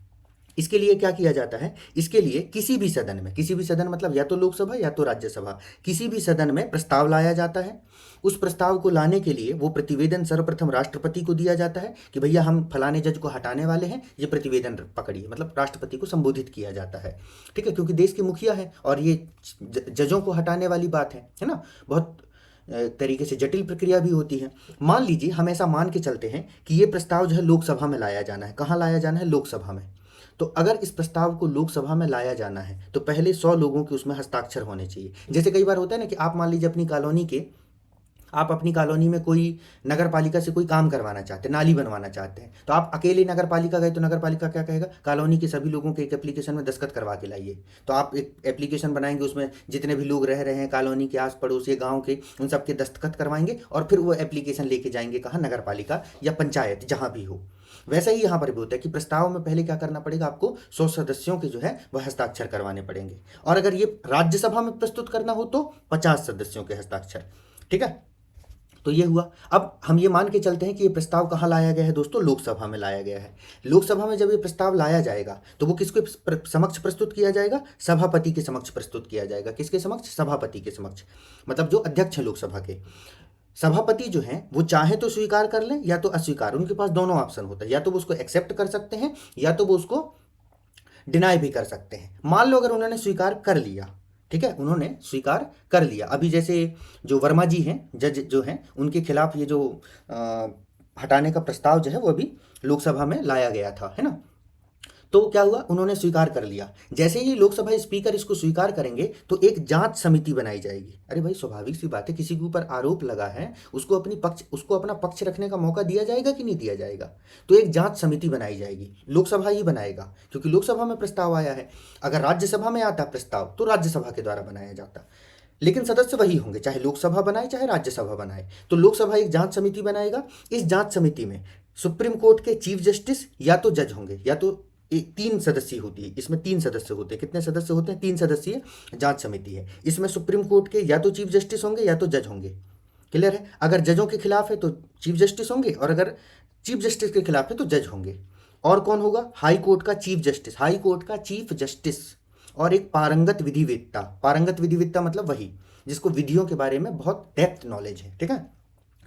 इसके लिए क्या किया जाता है, इसके लिए किसी भी सदन में, किसी भी सदन मतलब या तो लोकसभा या तो राज्यसभा, किसी भी सदन में प्रस्ताव लाया जाता है। उस प्रस्ताव को लाने के लिए वो प्रतिवेदन सर्वप्रथम राष्ट्रपति को दिया जाता है कि भैया हम फलाने जज को हटाने वाले हैं, ये प्रतिवेदन पकड़िए, मतलब राष्ट्रपति को संबोधित किया जाता है। ठीक है, क्योंकि देश के मुखिया है और ये जजों को हटाने वाली बात है ना, बहुत तरीके से जटिल प्रक्रिया भी होती है। मान लीजिए हम ऐसा मान के चलते हैं कि ये प्रस्ताव जो है लोकसभा में लाया जाना है, कहाँ लाया जाना है, लोकसभा में। तो अगर इस प्रस्ताव को लोकसभा में लाया जाना है तो पहले 100 लोगों के उसमें हस्ताक्षर होने चाहिए। जैसे कई बार होता है ना कि आप मान लीजिए आप अपनी कॉलोनी में कोई नगर पालिका से कोई काम करवाना चाहते हैं, नाली बनवाना चाहते हैं, तो आप अकेले नगर पालिका गए तो नगर पालिका क्या कहेगा, कॉलोनी के सभी लोगों के एक एप्लीकेशन में दस्तखत करवा के लाइए। तो आप एक एप्लीकेशन बनाएंगे, उसमें जितने भी लोग रह रहे हैं कॉलोनी के आस पड़ोस या गाँव के, उन सबके दस्तखत करवाएंगे और फिर वो एप्लीकेशन लेके जाएंगे कहाँ, नगर पालिका या पंचायत, जहाँ भी हो। वैसा ही यहाँ पर भी होता है कि प्रस्ताव में पहले क्या करना पड़ेगा, आपको 100 सदस्यों के जो है वह हस्ताक्षर करवाने पड़ेंगे, और अगर ये राज्यसभा में प्रस्तुत करना हो तो 50 सदस्यों के हस्ताक्षर। ठीक है, तो ये हुआ। अब हम ये मान के चलते हैं कि ये प्रस्ताव कहाँ लाया गया है दोस्तों, लोकसभा में लाया गया है। लोकसभा में जब ये प्रस्ताव लाया जाएगा तो वो किसके समक्ष प्रस्तुत किया जाएगा, सभापति के समक्ष प्रस्तुत किया जाएगा। किसके समक्ष, सभापति के समक्ष, मतलब जो अध्यक्ष है लोकसभा के। सभापति जो हैं वो चाहे तो स्वीकार कर लें या तो अस्वीकार, उनके पास दोनों ऑप्शन होता है, या तो वो उसको एक्सेप्ट कर सकते हैं या तो वो उसको डिनाई भी कर सकते हैं। मान लो अगर उन्होंने स्वीकार कर लिया, ठीक है, उन्होंने स्वीकार कर लिया, अभी जैसे जो वर्मा जी हैं, जज जो हैं, उनके खिलाफ ये जो हटाने का प्रस्ताव जो है वो अभी लोकसभा में लाया गया था, है ना। तो क्या हुआ, उन्होंने स्वीकार कर लिया। जैसे ही लोकसभा स्पीकर इसको स्वीकार करेंगे तो एक जांच समिति बनाई जाएगी। अरे भाई स्वाभाविक सी बात है, किसी के ऊपर आरोप लगा है, उसको अपना पक्ष रखने का मौका दिया जाएगा कि नहीं दिया जाएगा। तो एक जांच समिति बनाई जाएगी, लोकसभा ही बनाएगा क्योंकि लोकसभा में प्रस्ताव आया है। अगर राज्यसभा में आता प्रस्ताव तो राज्यसभा के द्वारा बनाया जाता, लेकिन सदस्य वही होंगे, चाहे लोकसभा बनाए चाहे राज्यसभा बनाए। तो लोकसभा एक जांच समिति बनाएगा। इस जांच समिति में सुप्रीम कोर्ट के चीफ जस्टिस या तो जज होंगे, या तो 3 सदस्य होती है, इसमें 3 सदस्य होते हैं। कितने सदस्य होते हैं, 3 सदस्यीय जांच समिति है। इसमें सुप्रीम कोर्ट के या तो चीफ जस्टिस होंगे या तो जज होंगे, क्लियर है? अगर जजों के खिलाफ है तो चीफ जस्टिस होंगे, और अगर चीफ जस्टिस के खिलाफ है तो जज होंगे। और कौन होगा? हाई कोर्ट का चीफ जस्टिस, हाई कोर्ट का चीफ जस्टिस, और एक पारंगत विधिवेत्ता। पारंगत विधिवेत्ता मतलब वही जिसको विधियों के बारे में बहुत डेप्थ नॉलेज है, ठीक है?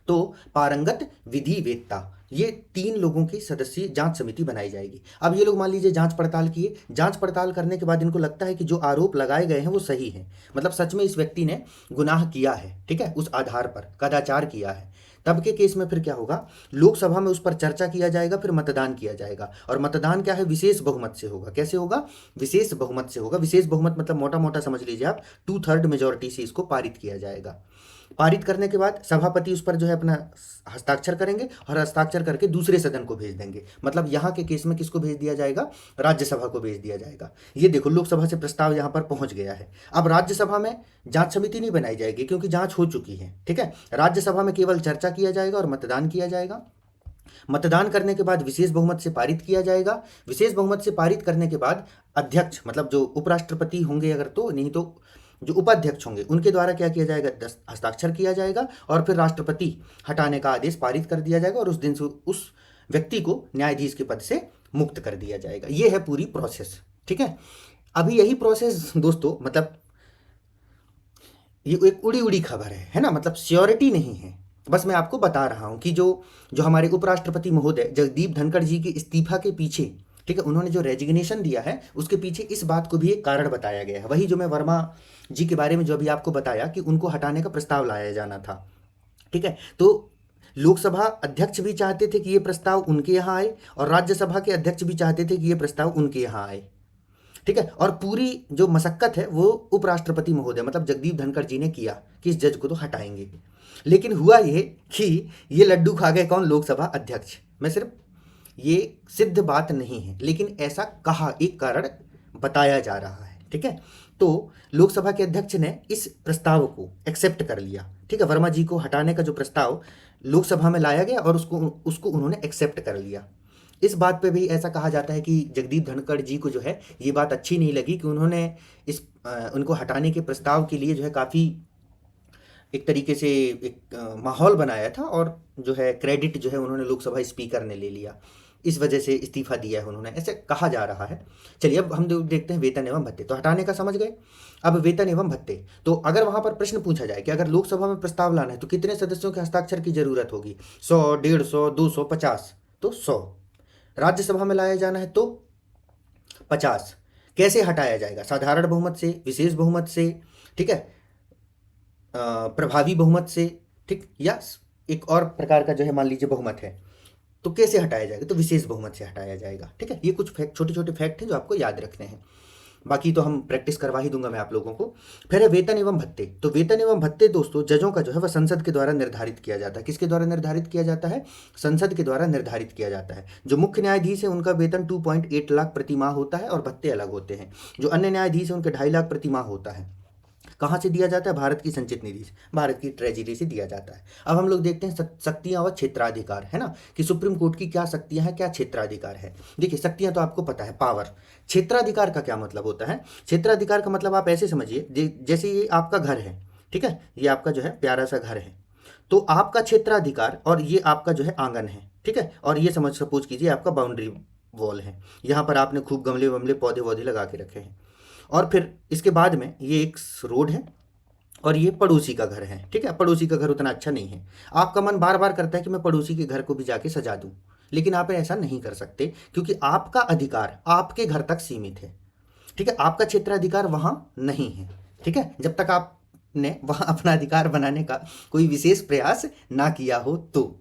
तो पारंगत विधिवेत्ता, ये 3 लोगों की सदस्यीय जांच समिति बनाई जाएगी। अब ये लोग मान लीजिए जांच पड़ताल किए, जांच पड़ताल करने के बाद इनको लगता है कि जो आरोप लगाए गए हैं वो सही है, मतलब सच में इस व्यक्ति ने गुनाह किया है, ठीक है, उस आधार पर कदाचार किया है, तब के केस में फिर क्या होगा? लोकसभा में उस पर चर्चा किया जाएगा, फिर मतदान किया जाएगा। और मतदान क्या है? विशेष बहुमत से होगा। कैसे होगा? विशेष बहुमत से होगा। विशेष बहुमत मतलब मोटा मोटा समझ लीजिए आप, 2/3 मेजोरिटी से इसको पारित किया जाएगा। पारित करने के बाद सभापति उस पर जो है अपना हस्ताक्षर करेंगे, और हस्ताक्षर करके दूसरे सदन को भेज देंगे। मतलब यहाँ के केस में किसको भेज दिया जाएगा? राज्यसभा को भेज दिया जाएगा। ये देखो, लोकसभा से प्रस्ताव यहाँ पर पहुंच गया है। अब राज्यसभा में जांच समिति नहीं बनाई जाएगी क्योंकि जांच हो चुकी है, ठीक है? राज्यसभा में केवल चर्चा किया जाएगा और मतदान किया जाएगा। मतदान करने के बाद विशेष बहुमत से पारित किया जाएगा। विशेष बहुमत से पारित करने के बाद अध्यक्ष, मतलब जो उपराष्ट्रपति होंगे अगर, तो नहीं तो जो उपाध्यक्ष होंगे उनके द्वारा क्या किया जाएगा? हस्ताक्षर किया जाएगा, और फिर राष्ट्रपति हटाने का आदेश पारित कर दिया जाएगा, और उस दिन से उस व्यक्ति को न्यायाधीश के पद से मुक्त कर दिया जाएगा। ये है पूरी प्रोसेस, ठीक है? अभी यही प्रोसेस दोस्तों, मतलब ये एक उड़ी उड़ी खबर है ना, मतलब श्योरिटी नहीं है। बस मैं आपको बता रहा हूं कि जो जो हमारे उपराष्ट्रपति महोदय जगदीप धनखड़ जी के इस्तीफा के पीछे, ठीक है, उन्होंने जो रेजिग्नेशन दिया है उसके पीछे इस बात को भी एक कारण बताया गया है। वही जो मैं वर्मा जी के बारे में जो अभी आपको बताया कि उनको हटाने का प्रस्ताव लाया जाना था, ठीक है? तो लोकसभा अध्यक्ष भी चाहते थे कि ये प्रस्ताव उनके यहाँ आए, और राज्यसभा के अध्यक्ष भी चाहते थे कि ये प्रस्ताव उनके यहाँ आए, ठीक है? और पूरी जो मशक्कत है वो उपराष्ट्रपति महोदय मतलब जगदीप धनखड़ जी ने किया कि इस जज को तो हटाएंगे। लेकिन हुआ ये कि ये लड्डू खा गए कौन? लोकसभा अध्यक्ष। मैं सिर्फ, ये सिद्ध बात नहीं है लेकिन ऐसा कहा, एक कारण बताया जा रहा है, ठीक है? तो लोकसभा के अध्यक्ष ने इस प्रस्ताव को एक्सेप्ट कर लिया, ठीक है? वर्मा जी को हटाने का जो प्रस्ताव लोकसभा में लाया गया और उसको उन्होंने एक्सेप्ट कर लिया। इस बात पे भी ऐसा कहा जाता है कि जगदीप धनखड़ जी को जो है ये बात अच्छी नहीं लगी कि उन्होंने उनको हटाने के प्रस्ताव के लिए जो है काफ़ी एक तरीके से एक माहौल बनाया था, और जो है क्रेडिट जो है उन्होंने लोकसभा स्पीकर ने ले लिया, इस वजह से इस्तीफा दिया है उन्होंने, ऐसे कहा जा रहा है। चलिए अब हम देखते हैं वेतन एवं भत्ते। तो हटाने का समझ गए। अब वेतन एवं भत्ते, तो अगर वहां पर प्रश्न पूछा जाए कि अगर लोकसभा में प्रस्ताव लाना है तो कितने सदस्यों के हस्ताक्षर की जरूरत होगी? 100, 150, 200, 50? तो 100। राज्यसभा में लाया जाना है तो 50। कैसे हटाया जाएगा? साधारण बहुमत से, विशेष बहुमत से, ठीक है, प्रभावी बहुमत से, ठीक, या एक और प्रकार का जो है मान लीजिए बहुमत है, तो कैसे हटाया जाएगा? तो विशेष बहुमत से हटाया जाएगा, ठीक है? ये कुछ फैक्ट, छोटे छोटे फैक्ट हैं जो आपको याद रखने हैं, बाकी तो हम प्रैक्टिस करवा ही दूंगा मैं आप लोगों को। फिर है वेतन एवं भत्ते। तो वेतन एवं भत्ते दोस्तों जजों का जो है वह संसद के द्वारा निर्धारित किया जाता है। किसके द्वारा निर्धारित किया जाता है? संसद के द्वारा निर्धारित किया जाता है। जो मुख्य न्यायाधीश है उनका वेतन 2.8 लाख प्रति माह होता है और भत्ते अलग होते हैं। जो अन्य न्यायाधीश है उनके 2.5 लाख प्रति माह होता है। कहाँ से दिया जाता है? भारत की संचित निधि से, भारत की ट्रेजरी से दिया जाता है। अब हम लोग देखते हैं शक्तियां और क्षेत्राधिकार, है ना, कि सुप्रीम कोर्ट की क्या शक्तियां हैं, क्या क्षेत्राधिकार है। देखिए शक्तियां तो आपको पता है, पावर। क्षेत्राधिकार का क्या मतलब होता है? क्षेत्राधिकार का मतलब आप ऐसे समझिए, जैसे ये आपका घर है, ठीक है, ये आपका जो है प्यारा सा घर है, तो आपका क्षेत्राधिकार, और ये आपका जो है आंगन है, ठीक है, और ये सपोज कीजिए आपका बाउंड्री वॉल है, यहाँ पर आपने खूब गमले वमले पौधे वौधे लगा के रखे हैं, और फिर इसके बाद में ये एक रोड है और ये पड़ोसी का घर है, ठीक है। पड़ोसी का घर उतना अच्छा नहीं है, आपका मन बार बार करता है कि मैं पड़ोसी के घर को भी जाके सजा दूं, लेकिन आप ऐसा नहीं कर सकते क्योंकि आपका अधिकार आपके घर तक सीमित है, ठीक है, आपका क्षेत्राधिकार वहां नहीं है, ठीक है, जब तक आपने वहां अपना अधिकार बनाने का कोई विशेष प्रयास ना किया हो तो,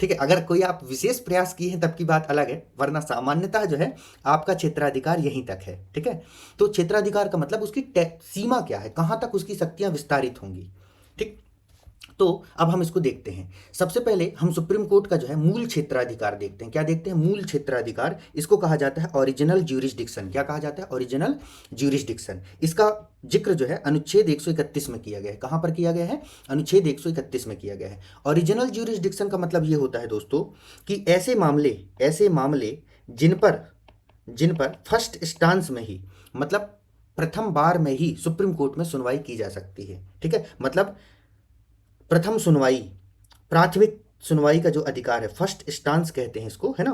ठीक है। अगर कोई आप विशेष प्रयास किए हैं तब की बात अलग है, वरना सामान्यतः जो है आपका क्षेत्राधिकार यहीं तक है, ठीक है। तो क्षेत्राधिकार का मतलब उसकी सीमा क्या है, कहां तक उसकी शक्तियां विस्तारित होंगी, ठीक। तो अब हम इसको देखते हैं। सबसे पहले हम सुप्रीम कोर्ट का जो है मूल क्षेत्राधिकार देखते हैं। क्या देखते हैं? मूल क्षेत्राधिकार। इसको कहा जाता है ओरिजिनल ज्यूरिसडिक्शन। क्या कहा जाता है? Original jurisdiction. इसका जिक्र जो है अनुच्छेद 131 में किया गया है। कहां पर किया गया है? अनुच्छेद 131 में किया गया है। ओरिजिनल ज्यूरिसडिक्शन का मतलब ये होता है दोस्तों कि ऐसे मामले जिन पर फर्स्ट इंस्टांस में ही, मतलब प्रथम बार में ही सुप्रीम कोर्ट में सुनवाई की जा सकती है, ठीक है। मतलब प्रथम सुनवाई प्राथमिक सुनवाई का जो अधिकार है, फर्स्ट इंस्टांस कहते हैं इसको, है ना,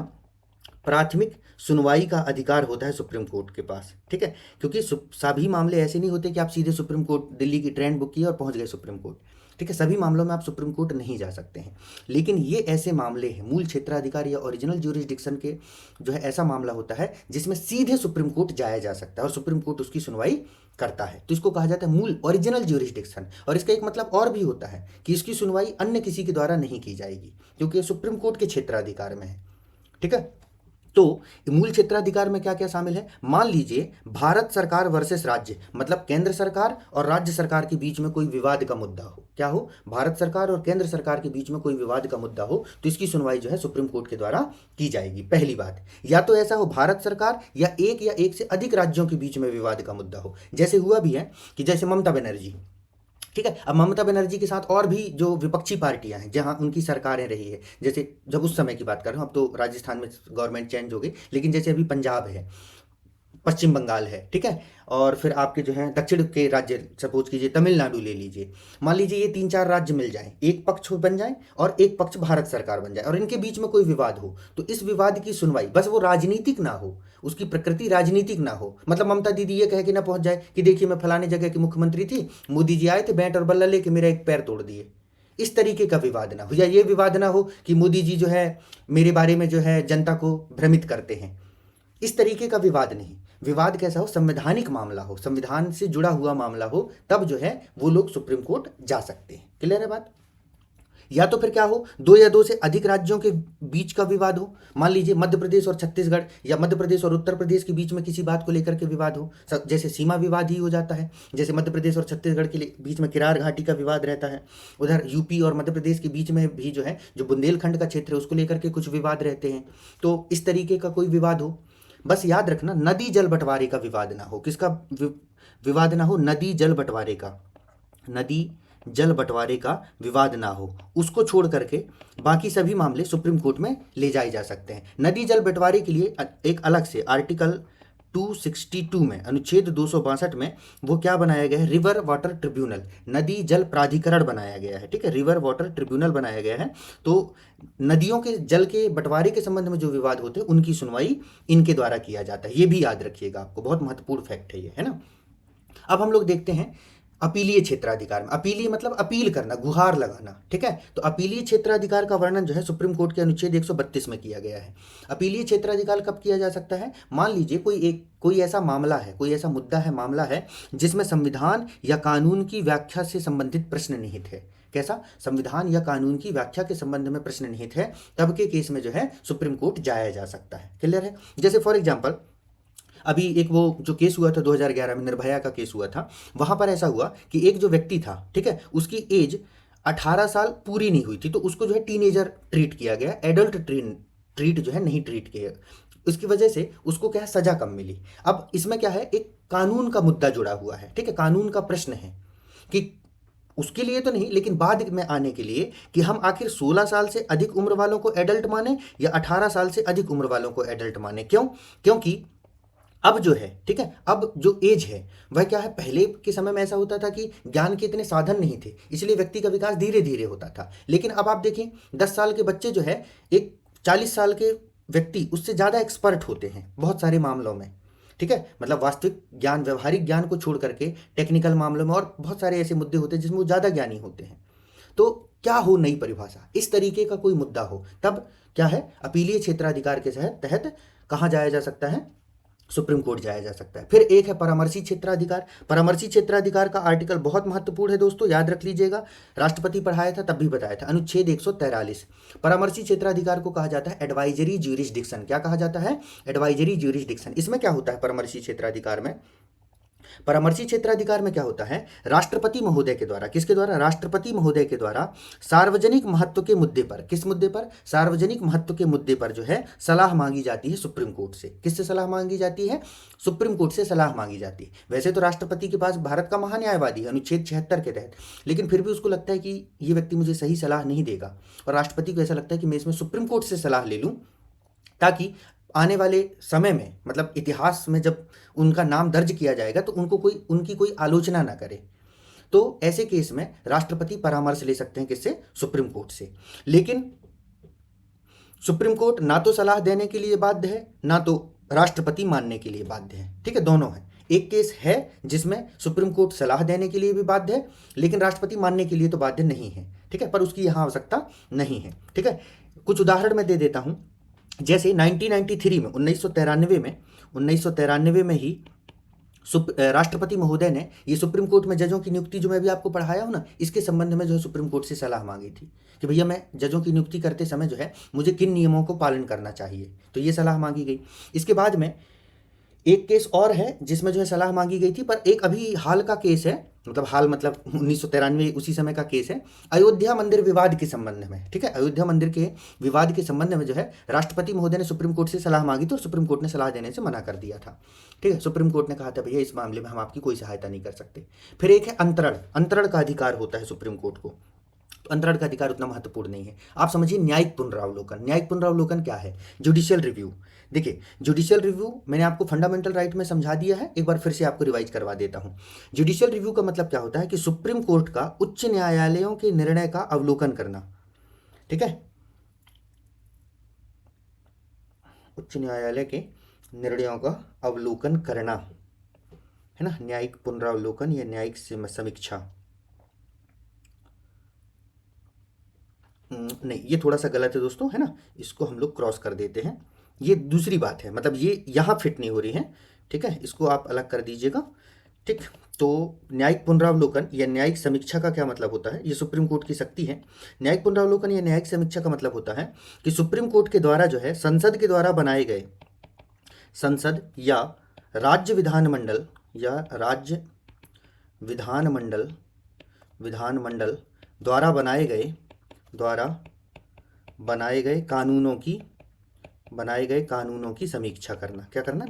प्राथमिक सुनवाई का अधिकार होता है सुप्रीम कोर्ट के पास, ठीक है। क्योंकि सभी मामले ऐसे नहीं होते कि आप सीधे सुप्रीम कोर्ट दिल्ली की ट्रेन बुक की और पहुंच गए सुप्रीम कोर्ट, ठीक है। सभी मामलों में आप सुप्रीम कोर्ट नहीं जा सकते हैं, लेकिन ये ऐसे मामले हैं, मूल क्षेत्राधिकार या ओरिजिनल ज्यूरिसडिक्शन के जो है ऐसा मामला होता है जिसमें सीधे सुप्रीम कोर्ट जाया जा सकता है और सुप्रीम कोर्ट उसकी सुनवाई करता है, तो इसको कहा जाता है मूल ओरिजिनल ज्यूरिसडिक्शन। और इसका एक मतलब और भी होता है कि इसकी सुनवाई अन्य किसी के द्वारा नहीं की जाएगी क्योंकि सुप्रीम कोर्ट के क्षेत्राधिकार में है, ठीक है। तो मूल क्षेत्राधिकार में क्या क्या शामिल है, मान लीजिए भारत सरकार वर्सेस राज्य, मतलब केंद्र सरकार और राज्य सरकार के बीच में कोई विवाद का मुद्दा हो, क्या हो, भारत सरकार और केंद्र सरकार के बीच में कोई विवाद का मुद्दा हो, तो इसकी सुनवाई जो है सुप्रीम कोर्ट के द्वारा की जाएगी। पहली बात, या तो ऐसा हो भारत सरकार या एक से अधिक राज्यों के बीच में विवाद का मुद्दा हो, जैसे हुआ भी है कि जैसे ममता बनर्जी, ठीक है। अब ममता बनर्जी के साथ और भी जो विपक्षी पार्टियां हैं जहां उनकी सरकारें रही है, जैसे जब उस समय की बात कर रहा हूं, अब तो राजस्थान में गवर्नमेंट चेंज हो गई, लेकिन जैसे अभी पंजाब है, पश्चिम बंगाल है, ठीक है, और फिर आपके जो है दक्षिण के राज्य, सपोज कीजिए तमिलनाडु ले लीजिए, मान लीजिए ये 3-4 राज्य मिल जाएं, एक पक्ष बन जाए और एक पक्ष भारत सरकार बन जाए और इनके बीच में कोई विवाद हो, तो इस विवाद की सुनवाई, बस वो राजनीतिक ना हो, उसकी प्रकृति राजनीतिक ना हो, मतलब ममता दीदी ये कह के ना पहुंच जाए कि देखिए मैं फलाने जगह की मुख्यमंत्री थी, मोदी जी आए थे बैट और बल्ला लेके मेरा एक पैर तोड़ दिए, इस तरीके का विवाद ना हो, या ये विवाद ना हो कि मोदी जी जो है मेरे बारे में जो है जनता को भ्रमित करते हैं, इस तरीके का विवाद नहीं। विवाद कैसा हो, संवैधानिक मामला हो, संविधान से जुड़ा हुआ मामला हो, तब जो है वो लोग सुप्रीम कोर्ट जा सकते हैं। क्लियर है बात। या तो फिर क्या हो, दो या दो से अधिक राज्यों के बीच का विवाद हो, मान लीजिए मध्य प्रदेश और छत्तीसगढ़ या मध्य प्रदेश और उत्तर प्रदेश के बीच में किसी बात को लेकर के विवाद हो, जैसे सीमा विवाद ही हो जाता है, जैसे मध्य प्रदेश और छत्तीसगढ़ के बीच में किरार घाटी का विवाद रहता है, उधर यूपी और मध्य प्रदेश के बीच में भी जो है जो बुंदेलखंड का क्षेत्र है उसको लेकर के कुछ विवाद रहते हैं, तो इस तरीके का कोई विवाद हो। बस याद रखना नदी जल बंटवारे का विवाद ना हो, किसका विवाद ना हो, नदी जल बंटवारे का, नदी जल बंटवारे का विवाद ना हो, उसको छोड़ करके बाकी सभी मामले सुप्रीम कोर्ट में ले जाए जा सकते हैं। नदी जल बंटवारे के लिए एक अलग से आर्टिकल 262 में, अनुच्छेद 262 में वो क्या बनाया गया है, रिवर वाटर ट्रिब्यूनल, नदी जल प्राधिकरण बनाया गया है, ठीक है, रिवर वाटर ट्रिब्यूनल बनाया गया है। तो नदियों के जल के बंटवारे के संबंध में जो विवाद होते हैं उनकी सुनवाई इनके द्वारा किया जाता है, ये भी याद रखिएगा, आपको बहुत महत्वपूर्ण फैक्ट है ये, है ना। अब हम लोग देखते हैं अपीलीय क्षेत्राधिकार में, अपीलीय मतलब अपील करना, गुहार लगाना, ठीक है। तो अपीलीय क्षेत्राधिकार का वर्णन जो है सुप्रीम कोर्ट के अनुच्छेद 132 में किया गया है। अपीलीय क्षेत्राधिकार कब किया जा सकता है, मान लीजिए कोई ऐसा मामला है, कोई ऐसा मुद्दा है, मामला है जिसमें संविधान या कानून की व्याख्या से संबंधित प्रश्न निहित है। कैसा, संविधान या कानून की व्याख्या के संबंध में प्रश्न निहित है, तब के केस में जो है सुप्रीम कोर्ट जाया जा सकता है। क्लियर है। जैसे फॉर एग्जाम्पल अभी एक वो जो केस हुआ था 2011 में, निर्भया का केस हुआ था, वहां पर ऐसा हुआ कि एक जो व्यक्ति था, ठीक है, उसकी एज 18 साल पूरी नहीं हुई थी, तो उसको जो है टीनेजर ट्रीट किया गया, एडल्ट ट्रीट जो है नहीं ट्रीट किया, उसकी वजह से उसको क्या है, सजा कम मिली। अब इसमें क्या है, एक कानून का मुद्दा जुड़ा हुआ है, ठीक है, कानून का प्रश्न है कि उसके लिए तो नहीं लेकिन बाद में आने के लिए कि हम आखिर 16 साल से अधिक उम्र वालों को एडल्ट माने या 18 साल से अधिक उम्र वालों को एडल्ट माने। क्यों, क्योंकि अब जो है, ठीक है, अब जो एज है वह क्या है, पहले के समय में ऐसा होता था कि ज्ञान के इतने साधन नहीं थे, इसलिए व्यक्ति का विकास धीरे धीरे होता था। लेकिन अब आप देखें 10 साल के बच्चे जो है एक 40 साल के व्यक्ति उससे ज़्यादा एक्सपर्ट होते हैं बहुत सारे मामलों में, ठीक है, मतलब वास्तविक ज्ञान, व्यवहारिक ज्ञान को छोड़ करके टेक्निकल मामलों में और बहुत सारे ऐसे मुद्दे होते हैं जिसमें वो ज़्यादा ज्ञानी होते हैं। तो क्या हो, नई परिभाषा, इस तरीके का कोई मुद्दा हो, तब क्या है, अपीलीय क्षेत्राधिकार के तहत कहाँ जाया जा सकता है, सुप्रीम कोर्ट जाया जा सकता है। फिर एक है परामर्शी क्षेत्राधिकार। परामर्शी क्षेत्राधिकार का आर्टिकल बहुत महत्वपूर्ण है दोस्तों, याद रख लीजिएगा, राष्ट्रपति पढ़ाया था तब भी बताया था, अनुच्छेद 143। परामर्शी क्षेत्राधिकार को कहा जाता है एडवाइजरी ज्यूरिसडिक्शन। क्या कहा जाता है, एडवाइजरी ज्यूरिसडिक्शन। इसमें क्या होता है परामर्शी क्षेत्राधिकार में, परामर्शी क्षेत्राधिकार में क्या होता है, राष्ट्रपति महोदय के द्वारा, किसके द्वारा, राष्ट्रपति महोदय के द्वारा सार्वजनिक महत्व के मुद्दे पर, किस मुद्दे पर, सार्वजनिक महत्व के मुद्दे पर जो है सलाह मांगी जाती है सुप्रीम कोर्ट से। किससे सलाह मांगी जाती है, सुप्रीम कोर्ट से सलाह मांगी जाती है। वैसे तो राष्ट्रपति के पास भारत का महान्यायवादी है अनुच्छेद 76 के तहत, लेकिन फिर भी उसको लगता है कि ये व्यक्ति मुझे सही सलाह नहीं देगा, और राष्ट्रपति को ऐसा लगता है कि मैं इसमें सुप्रीम कोर्ट से सलाह ले लूँ ताकि आने वाले समय में, मतलब इतिहास में जब उनका नाम दर्ज किया जाएगा तो उनकी कोई आलोचना ना करे। तो ऐसे केस में राष्ट्रपति परामर्श ले सकते हैं किससे? सुप्रीम कोर्ट से। लेकिन सुप्रीम कोर्ट ना तो सलाह देने के लिए बाध्य है, ना तो राष्ट्रपति मानने के लिए बाध्य है। ठीक है, दोनों है। एक केस है जिसमें सुप्रीम कोर्ट सलाह देने के लिए भी बाध्य है, लेकिन राष्ट्रपति मानने के लिए तो बाध्य नहीं है। ठीक है, पर उसकी यहाँ आवश्यकता नहीं है। ठीक है, कुछ उदाहरण मैं दे देता हूँ। जैसे 1993 में 1993 में ही राष्ट्रपति महोदय ने ये सुप्रीम कोर्ट में जजों की नियुक्ति जो मैं भी आपको पढ़ाया हूँ ना, इसके संबंध में जो है सुप्रीम कोर्ट से सलाह मांगी थी कि भैया मैं जजों की नियुक्ति करते समय जो है मुझे किन नियमों को पालन करना चाहिए, तो ये सलाह मांगी गई। इसके बाद में एक केस और है जिसमें जो है सलाह मांगी गई थी, पर एक अभी हाल का केस है, मतलब हाल मतलब 1993 उसी समय का केस है, अयोध्या मंदिर विवाद के संबंध में। ठीक है, अयोध्या मंदिर के विवाद के संबंध में जो है राष्ट्रपति महोदय ने सुप्रीम कोर्ट से सलाह मांगी थी और सुप्रीम कोर्ट ने सलाह देने से मना कर दिया था। ठीक है, सुप्रीम कोर्ट ने कहा था भैया इस मामले में हम आपकी कोई सहायता नहीं कर सकते। फिर एक है अंतरण, अंतरण का अधिकार होता है सुप्रीम कोर्ट को। तो अंतरण का अधिकार उतना महत्वपूर्ण नहीं है। आप समझिए न्यायिक पुनरावलोकन। न्यायिक पुनरावलोकन क्या है? Judicial review. देखिए, जुडिशियल रिव्यू मैंने आपको फंडामेंटल राइट में समझा दिया है, एक बार फिर से आपको रिवाइज करवा देता हूं। जुडिशियल रिव्यू का मतलब क्या होता है कि सुप्रीम कोर्ट का उच्च न्यायालयों के निर्णय का अवलोकन करना। ठीक है, उच्च न्यायालय के निर्णयों का अवलोकन करना है ना, न्यायिक पुनरावलोकन या न्यायिक समीक्षा। नहीं, ये थोड़ा सा गलत है दोस्तों, है ना, इसको हम लोग क्रॉस कर देते हैं। ये दूसरी बात है, मतलब ये यहाँ फिट नहीं हो रही है। ठीक है, इसको आप अलग कर दीजिएगा। ठीक, तो न्यायिक पुनरावलोकन या न्यायिक समीक्षा का क्या मतलब होता है? ये सुप्रीम कोर्ट की शक्ति है। न्यायिक पुनरावलोकन या न्यायिक समीक्षा का मतलब होता है कि सुप्रीम कोर्ट के द्वारा जो है संसद के द्वारा बनाए गए, संसद या राज्य विधानमंडल या राज्य विधानमंडल द्वारा बनाए गए कानूनों की समीक्षा करना। क्या करना?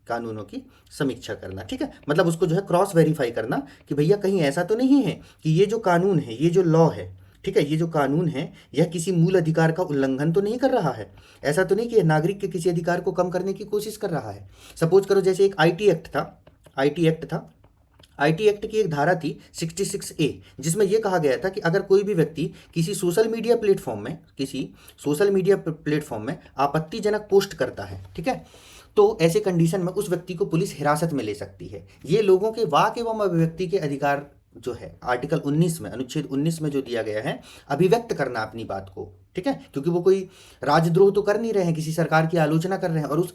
कानूनों की समीक्षा करना। ठीक है, मतलब उसको जो है क्रॉस वेरीफाई करना कि भैया कहीं ऐसा तो नहीं है कि ये जो कानून है, ये जो लॉ है, ठीक है, ये जो कानून है यह किसी मूल अधिकार का उल्लंघन तो नहीं कर रहा है। ऐसा तो नहीं कि नागरिक के किसी अधिकार को कम करने की कोशिश कर रहा है। सपोज करो जैसे एक आईटी एक्ट की एक धारा थी 66A, जिसमें यह कहा गया था कि अगर कोई भी व्यक्ति किसी सोशल मीडिया प्लेटफॉर्म में आपत्तिजनक पोस्ट करता है, ठीक है, तो ऐसे कंडीशन में उस व्यक्ति को पुलिस हिरासत में ले सकती है। ये लोगों के वाक एवं अभिव्यक्ति के अधिकार जो है आर्टिकल 19 में, अनुच्छेद 19 में जो दिया गया है, अभिव्यक्त करना अपनी बात को। ठीक है, क्योंकि वो कोई राजद्रोह तो कर नहीं रहे हैं, किसी सरकार की आलोचना कर रहे हैं और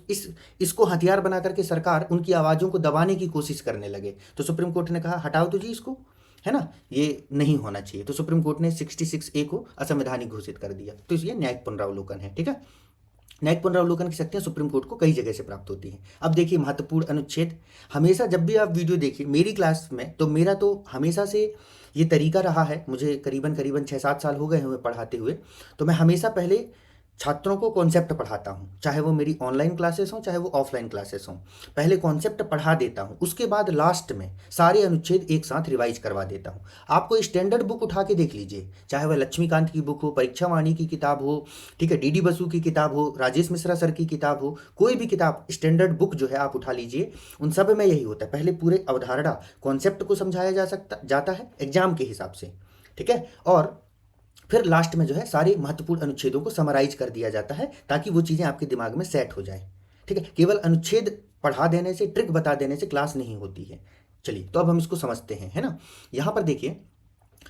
इसको हथियार बना करके सरकार उनकी आवाज़ों को दबाने की कोशिश करने लगे, तो सुप्रीम कोर्ट ने कहा हटाओ तो जी इसको, है ना, ये नहीं होना चाहिए। तो सुप्रीम कोर्ट ने 66A को असंवैधानिक घोषित कर दिया। तो ये न्यायिक पुनरावलोकन है। ठीक है, न्यायिक पुनरावलोकन की शक्तियां सुप्रीम कोर्ट को कई जगह से प्राप्त होती हैं। अब देखिए महत्वपूर्ण अनुच्छेद, हमेशा जब भी आप वीडियो देखिए मेरी क्लास में, तो मेरा तो हमेशा से ये तरीका रहा है, मुझे करीबन 6-7 साल हो गए हुए पढ़ाते हुए, तो मैं हमेशा पहले छात्रों को कॉन्सेप्ट पढ़ाता हूँ, चाहे वो मेरी ऑनलाइन क्लासेस हों चाहे वो ऑफलाइन क्लासेस हों। पहले कॉन्सेप्ट पढ़ा देता हूँ, उसके बाद लास्ट में सारे अनुच्छेद एक साथ रिवाइज करवा देता हूँ। आपको स्टैंडर्ड बुक उठा के देख लीजिए, चाहे वह लक्ष्मीकांत की बुक हो, परीक्षा वाणी की किताब हो, ठीक है, डीडी बसु की किताब हो, राजेश मिश्रा सर की किताब हो, कोई भी किताब स्टैंडर्ड बुक जो है आप उठा लीजिए, उन सब में यही होता है। पहले पूरे अवधारणा कॉन्सेप्ट को समझाया जाता है एग्जाम के हिसाब से, ठीक है, और फिर लास्ट में जो है सारे महत्वपूर्ण अनुच्छेदों को समराइज कर दिया जाता है ताकि वो चीज़ें आपके दिमाग में सेट हो जाए। ठीक है, केवल अनुच्छेद पढ़ा देने से, ट्रिक बता देने से क्लास नहीं होती है। चलिए, तो अब हम इसको समझते हैं, है ना। यहाँ पर देखिए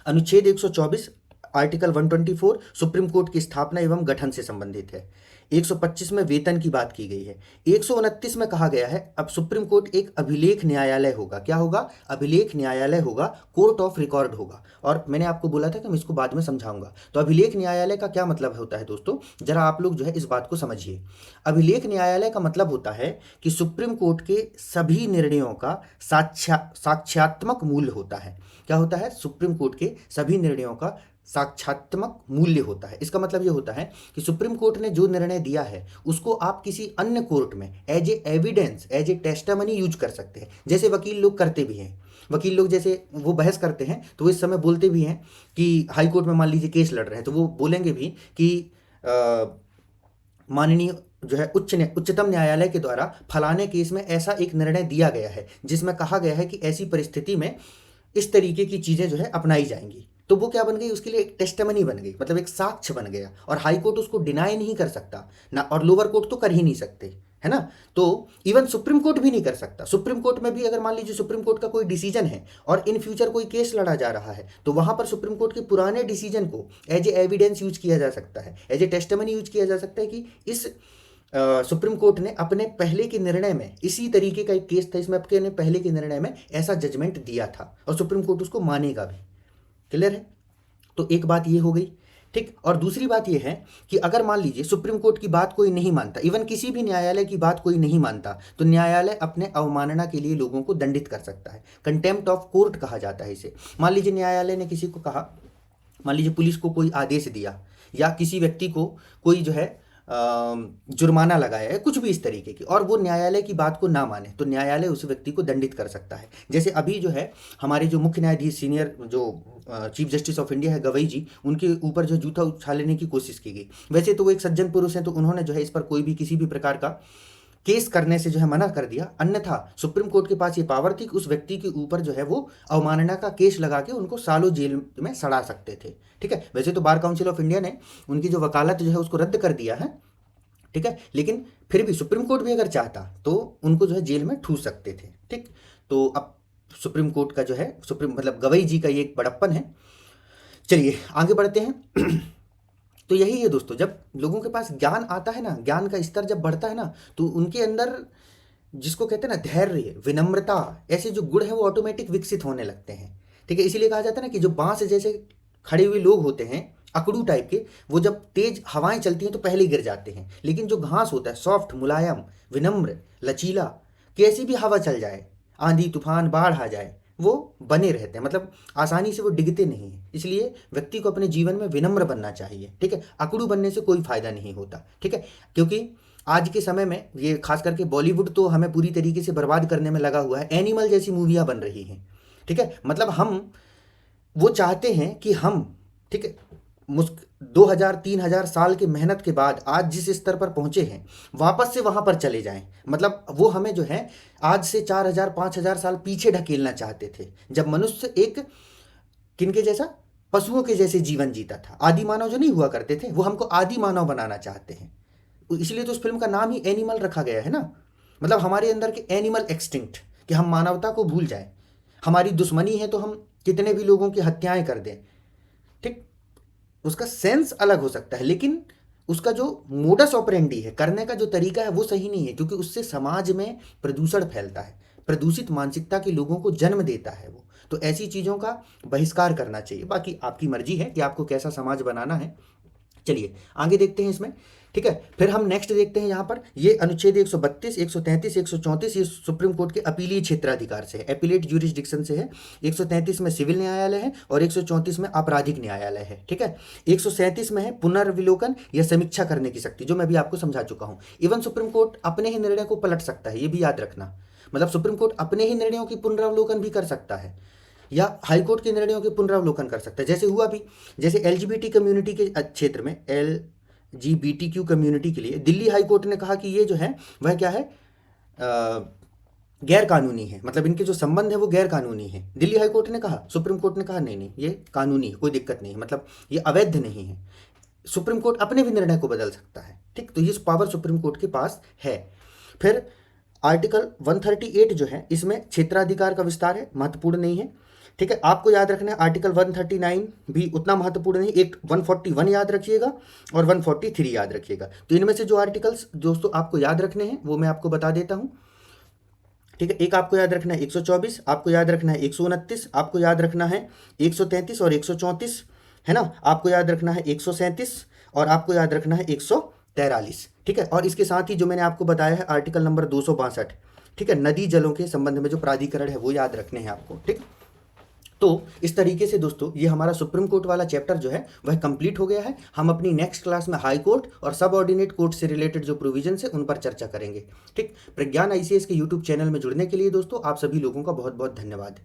अनुच्छेद 124 आर्टिकल 124 सुप्रीम कोर्ट की स्थापना एवं गठन से संबंधित है। 125 में वेतन की बात की गई है। 129 में कहा गया है अब सुप्रीम कोर्ट एक अभिलेख न्यायालय होगा। क्या होगा? अभिलेख न्यायालय होगा, कोर्ट ऑफ रिकॉर्ड होगा। और मैंने आपको बोला था कि मैं इसको बाद में समझाऊंगा। तो अभिलेख न्यायालय का क्या मतलब होता है दोस्तों, जरा आप लोग जो है इस बात को समझिए। अभिलेख न्यायालय का मतलब होता है कि सुप्रीम कोर्ट के सभी निर्णयों का साक्ष्यात्मक मूल्य होता है। क्या होता है? सुप्रीम कोर्ट के सभी निर्णयों का साक्ष्यात्मक मूल्य होता है। इसका मतलब यह होता है कि सुप्रीम कोर्ट ने जो निर्णय दिया है उसको आप किसी अन्य कोर्ट में as a evidence, as a testimony use कर सकते हैं। जैसे वकील लोग करते भी हैं, वकील लोग जैसे वो बहस करते हैं तो वो इस समय बोलते भी हैं कि हाई कोर्ट में मान लीजिए केस लड़ रहे हैं, तो वो बोलेंगे भी कि माननीय जो है उच्चतम न्यायालय के द्वारा फलाने केस में ऐसा एक निर्णय दिया गया है जिसमें कहा गया है कि ऐसी परिस्थिति में इस तरीके की चीज़ें जो है अपनाई जाएंगी। तो वो क्या बन गई, उसके लिए एक टेस्टमनी बन गई, मतलब एक साक्ष्य बन गया, और हाई कोर्ट उसको डिनाई नहीं कर सकता ना, और लोअर कोर्ट तो कर ही नहीं सकते, है ना। तो इवन सुप्रीम कोर्ट भी नहीं कर सकता। सुप्रीम कोर्ट में भी अगर मान लीजिए सुप्रीम कोर्ट का कोई डिसीजन है और इन फ्यूचर कोई केस लड़ा जा रहा है, तो वहां पर सुप्रीम कोर्ट के पुराने डिसीजन को एज ए एविडेंस यूज किया जा सकता है, एज ए टेस्टमनी यूज किया जा सकता है कि इस सुप्रीम कोर्ट ने अपने पहले के निर्णय में, इसी तरीके का एक केस था, इसमें अपने पहले के निर्णय में ऐसा जजमेंट दिया था, और सुप्रीम कोर्ट उसको मानेगा भी। क्लियर है। तो एक बात ये हो गई, ठीक। और दूसरी बात ये है कि अगर मान लीजिए सुप्रीम कोर्ट की बात कोई नहीं मानता, इवन किसी भी न्यायालय की बात कोई नहीं मानता, तो न्यायालय अपने अवमानना के लिए लोगों को दंडित कर सकता है। कंटेम्प्ट ऑफ कोर्ट कहा जाता है इसे। मान लीजिए न्यायालय ने किसी को कहा, मान लीजिए पुलिस को कोई आदेश दिया, या किसी व्यक्ति को कोई जो है जुर्माना लगाया है, कुछ भी इस तरीके की, और वो न्यायालय की बात को ना माने, तो न्यायालय उस व्यक्ति को दंडित कर सकता है। जैसे अभी जो है हमारे जो मुख्य न्यायाधीश सीनियर जो चीफ जस्टिस ऑफ इंडिया है गवई जी, उनके ऊपर जो जूता उछालने की कोशिश की गई। वैसे तो वो एक सज्जन पुरुष हैं, तो उन्होंने जो है इस पर कोई भी किसी भी प्रकार का केस करने से जो है मना कर दिया, अन्यथा सुप्रीम कोर्ट के पास ये पावर थी कि उस व्यक्ति के ऊपर जो है वो अवमानना का केस लगा के उनको सालों जेल में सड़ा सकते थे। ठीक है। वैसे तो बार काउंसिल ऑफ इंडिया ने उनकी जो वकालत जो है उसको रद्द कर दिया है, ठीक है, लेकिन फिर भी सुप्रीम कोर्ट भी अगर चाहता तो उनको जो है जेल में ठूस सकते थे। ठीक। तो अब सुप्रीम कोर्ट का जो है, सुप्रीम मतलब गवई जी का ये एक बड़प्पन है। चलिए आगे बढ़ते हैं। तो यही है दोस्तों, जब लोगों के पास ज्ञान आता है ना, ज्ञान का स्तर जब बढ़ता है ना, तो उनके अंदर जिसको कहते हैं ना धैर्य, विनम्रता, ऐसे जो गुण है वो ऑटोमेटिक विकसित होने लगते हैं। ठीक है। इसीलिए कहा जाता है ना कि जो बांस जैसे खड़े हुए लोग होते हैं, अकड़ू टाइप के, वो जब तेज हवाएं चलती हैं तो पहले गिर जाते हैं, लेकिन जो घास होता है सॉफ्ट, मुलायम, विनम्र, लचीला, कैसी भी हवा चल जाए, आंधी तूफान बाढ़ आ जाए, वो बने रहते हैं, मतलब आसानी से वो डिगते नहीं हैं। इसलिए व्यक्ति को अपने जीवन में विनम्र बनना चाहिए। ठीक है। अकड़ू बनने से कोई फायदा नहीं होता। ठीक है। क्योंकि आज के समय में ये खास करके बॉलीवुड तो हमें पूरी तरीके से बर्बाद करने में लगा हुआ है। एनिमल जैसी मूवियाँ बन रही हैं। ठीक है। मतलब हम वो चाहते हैं कि हम, ठीक है, 2000-3000 साल की मेहनत के बाद आज जिस स्तर पर पहुंचे हैं वापस से वहां पर चले जाएं। मतलब वो हमें जो है आज से 4000-5000 साल पीछे ढकेलना चाहते थे, जब मनुष्य एक किनके जैसा, पशुओं के जैसे जीवन जीता था। आदि मानव जो नहीं हुआ करते थे, वो हमको आदि मानव बनाना चाहते हैं। इसलिए तो उस फिल्म का नाम ही एनिमल रखा गया है ना। मतलब हमारे अंदर के एनिमल एक्सटिंक्ट, कि हम मानवता को भूल जाए। हमारी दुश्मनी है तो हम कितने भी लोगों की हत्याएं कर दें। ठीक। उसका सेंस अलग हो सकता है, लेकिन उसका जो मोडस ऑपरेंडी है, करने का जो तरीका है वो सही नहीं है, क्योंकि उससे समाज में प्रदूषण फैलता है, प्रदूषित मानसिकता के लोगों को जन्म देता है वो। तो ऐसी चीज़ों का बहिष्कार करना चाहिए। बाकी आपकी मर्जी है कि आपको कैसा समाज बनाना है। चलिए आगे देखते हैं इसमें। ठीक है। फिर हम नेक्स्ट देखते हैं यहाँ पर, ये अनुच्छेद 132, 133, 134 ये सुप्रीम कोर्ट के अपीलीय क्षेत्राधिकार से है, एपीलेट ज्यूरिसडिक्शन से है। 133 में सिविल न्यायालय है और 134 में आपराधिक न्यायालय है। ठीक है। 137 में है पुनर्विलोकन या समीक्षा करने की शक्ति, जो मैं भी आपको समझा चुका हूँ। इवन सुप्रीम कोर्ट अपने ही निर्णय को पलट सकता है, ये भी याद रखना। मतलब सुप्रीम कोर्ट अपने ही निर्णयों की पुनरावलोकन भी कर सकता है, या हाईकोर्ट के निर्णयों के पुनरावलोकन कर सकता है, जैसे हुआ भी। जैसे एलजीबीटी कम्युनिटी के क्षेत्र में, LGBTQ कम्युनिटी के लिए दिल्ली हाई कोर्ट ने कहा कि ये जो है वह क्या है, गैर कानूनी है, मतलब इनके जो संबंध है वो गैर कानूनी है। दिल्ली हाई कोर्ट ने कहा, सुप्रीम कोर्ट ने कहा नहीं नहीं ये कानूनी है, कोई दिक्कत नहीं है, मतलब ये अवैध नहीं है। सुप्रीम कोर्ट अपने भी निर्णय को बदल सकता है। ठीक। तो ये पावर सुप्रीम कोर्ट के पास है। फिर आर्टिकल 138 जो है, इसमें क्षेत्राधिकार का विस्तार है, महत्वपूर्ण नहीं है। ठीक है। आपको याद रखना है आर्टिकल 139 भी उतना महत्वपूर्ण नहीं, एक 141 याद रखिएगा और 143 याद रखिएगा। तो इनमें से जो आर्टिकल्स दोस्तों आपको याद रखने हैं वो मैं आपको बता देता हूं। ठीक है। एक आपको याद रखना है 124, आपको याद रखना है 129, आपको याद रखना है 133 और 134, है ना। आपको याद रखना है 137 और आपको याद रखना है 143। ठीक है। और इसके साथ ही जो मैंने आपको बताया है आर्टिकल नंबर 262, ठीक है, नदी जलों के संबंध में जो प्राधिकरण है वो याद रखने हैं आपको। ठीक। तो इस तरीके से दोस्तों ये हमारा सुप्रीम कोर्ट वाला चैप्टर जो है वह कंप्लीट हो गया है। हम अपनी नेक्स्ट क्लास में हाई कोर्ट और सब ऑर्डिनेट कोर्ट से रिलेटेड जो प्रोविजन है उन पर चर्चा करेंगे। ठीक। प्रज्ञान ICS के यूट्यूब चैनल में जुड़ने के लिए दोस्तों आप सभी लोगों का बहुत बहुत धन्यवाद।